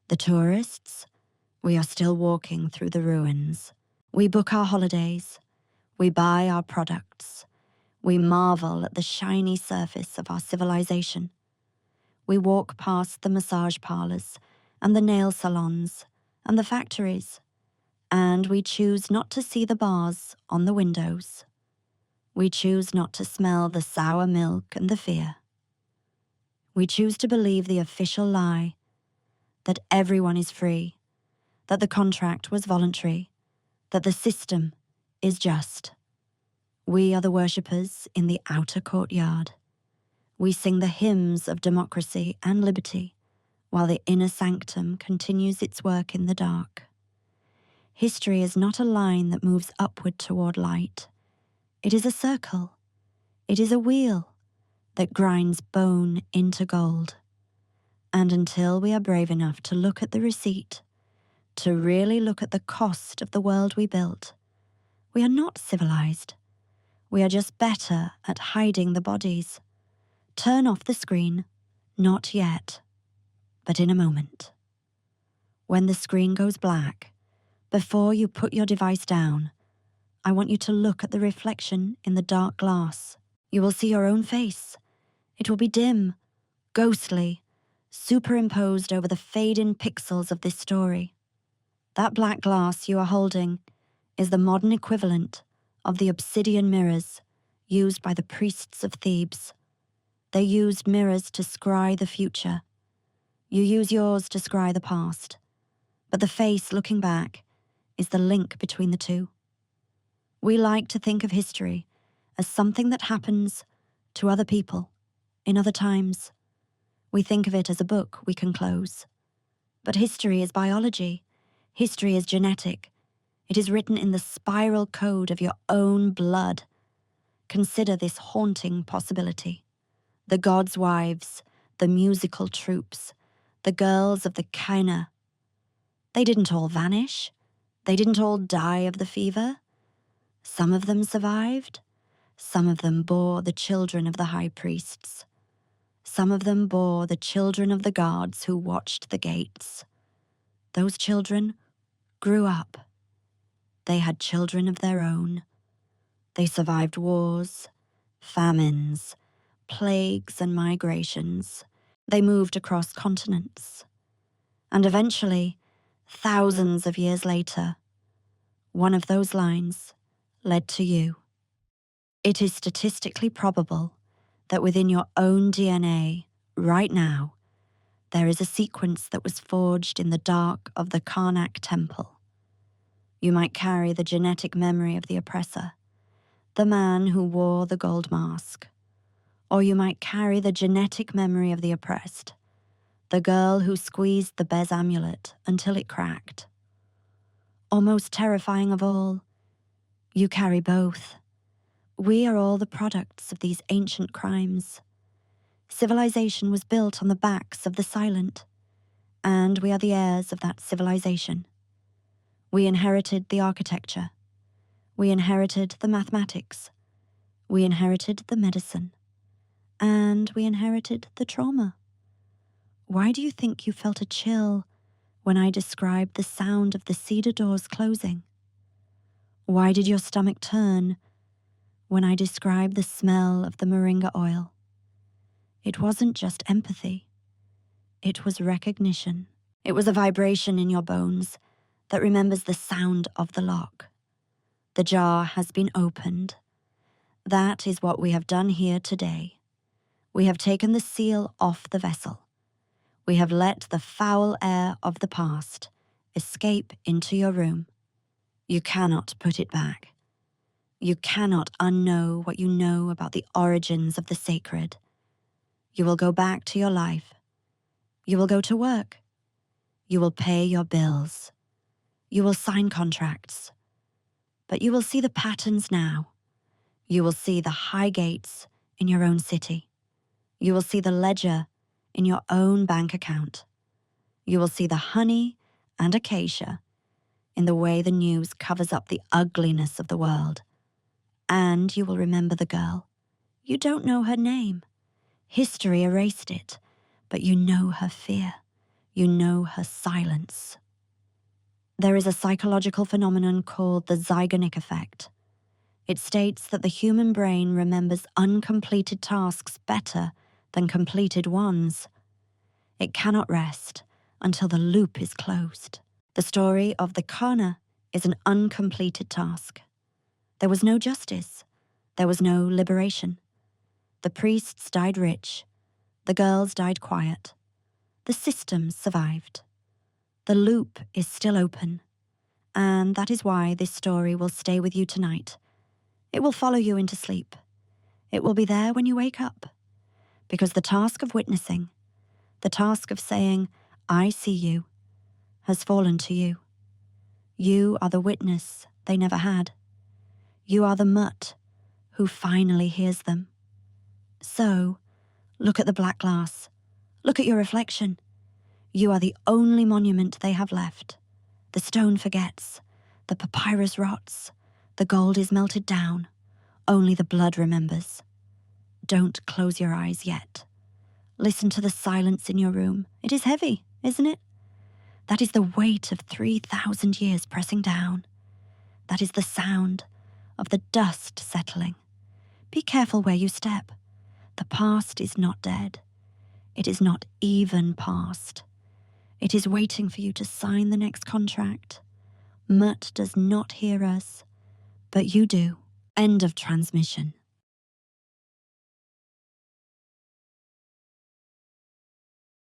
the tourists, we are still walking through the ruins. We book our holidays. We buy our products. We marvel at the shiny surface of our civilization. We walk past the massage parlors and the nail salons and the factories, and we choose not to see the bars on the windows. We choose not to smell the sour milk and the fear. We choose to believe the official lie that everyone is free, that the contract was voluntary, that the system is just. We are the worshippers in the outer courtyard. We sing the hymns of democracy and liberty, while the inner sanctum continues its work in the dark. History is not a line that moves upward toward light. It is a circle. It is a wheel that grinds bone into gold. And until we are brave enough to look at the receipt, to really look at the cost of the world we built, we are not civilized. We are just better at hiding the bodies. Turn off the screen. Not yet, but in a moment. When the screen goes black, before you put your device down, I want you to look at the reflection in the dark glass. You will see your own face. It will be dim, ghostly, superimposed over the fade-in pixels of this story. That black glass you are holding is the modern equivalent of the obsidian mirrors used by the priests of Thebes. They used mirrors to scry the future. You use yours to scry the past. But the face looking back is the link between the two. We like to think of history as something that happens to other people in other times. We think of it as a book we can close. But history is biology. History is genetic. It is written in the spiral code of your own blood. Consider this haunting possibility. The gods' wives, the musical troops, the girls of the Khener. They didn't all vanish. They didn't all die of the fever. Some of them survived. Some of them bore the children of the high priests. Some of them bore the children of the guards who watched the gates. Those children grew up. They had children of their own. They survived wars, famines, plagues and migrations. They moved across continents. And eventually, thousands of years later, one of those lines led to you. It is statistically probable that within your own DNA, right now, there is a sequence that was forged in the dark of the Karnak temple. You might carry the genetic memory of the oppressor, the man who wore the gold mask. Or you might carry the genetic memory of the oppressed, the girl who squeezed the Bez amulet until it cracked. Or most terrifying of all, you carry both. We are all the products of these ancient crimes. Civilization was built on the backs of the silent, and we are the heirs of that civilization. We inherited the architecture. We inherited the mathematics. We inherited the medicine. And we inherited the trauma. Why do you think you felt a chill when I described the sound of the cedar doors closing? Why did your stomach turn when I described the smell of the moringa oil? It wasn't just empathy. It was recognition. It was a vibration in your bones that remembers the sound of the lock. The jar has been opened. That is what we have done here today. We have taken the seal off the vessel. We have let the foul air of the past escape into your room. You cannot put it back. You cannot unknow what you know about the origins of the sacred. You will go back to your life. You will go to work. You will pay your bills. You will sign contracts. But you will see the patterns now. You will see the high gates in your own city. You will see the ledger in your own bank account. You will see the honey and acacia in the way the news covers up the ugliness of the world. And you will remember the girl. You don't know her name. History erased it, but you know her fear. You know her silence. There is a psychological phenomenon called the Zeigarnik effect. It states that the human brain remembers uncompleted tasks better than completed ones. It cannot rest until the loop is closed. The story of the Khener is an uncompleted task. There was no justice. There was no liberation. The priests died rich. The girls died quiet. The systems survived. The loop is still open. And that is why this story will stay with you tonight. It will follow you into sleep. It will be there when you wake up. Because the task of witnessing, the task of saying, I see you, has fallen to you. You are the witness they never had. You are the mutt who finally hears them. So, look at the black glass. Look at your reflection. You are the only monument they have left. The stone forgets. The papyrus rots. The gold is melted down. Only the blood remembers. Don't close your eyes yet. Listen to the silence in your room. It is heavy, isn't it? That is the weight of 3,000 years pressing down. That is the sound of the dust settling. Be careful where you step. The past is not dead. It is not even past. It is waiting for you to sign the next contract. Mutt does not hear us, but you do. End of transmission.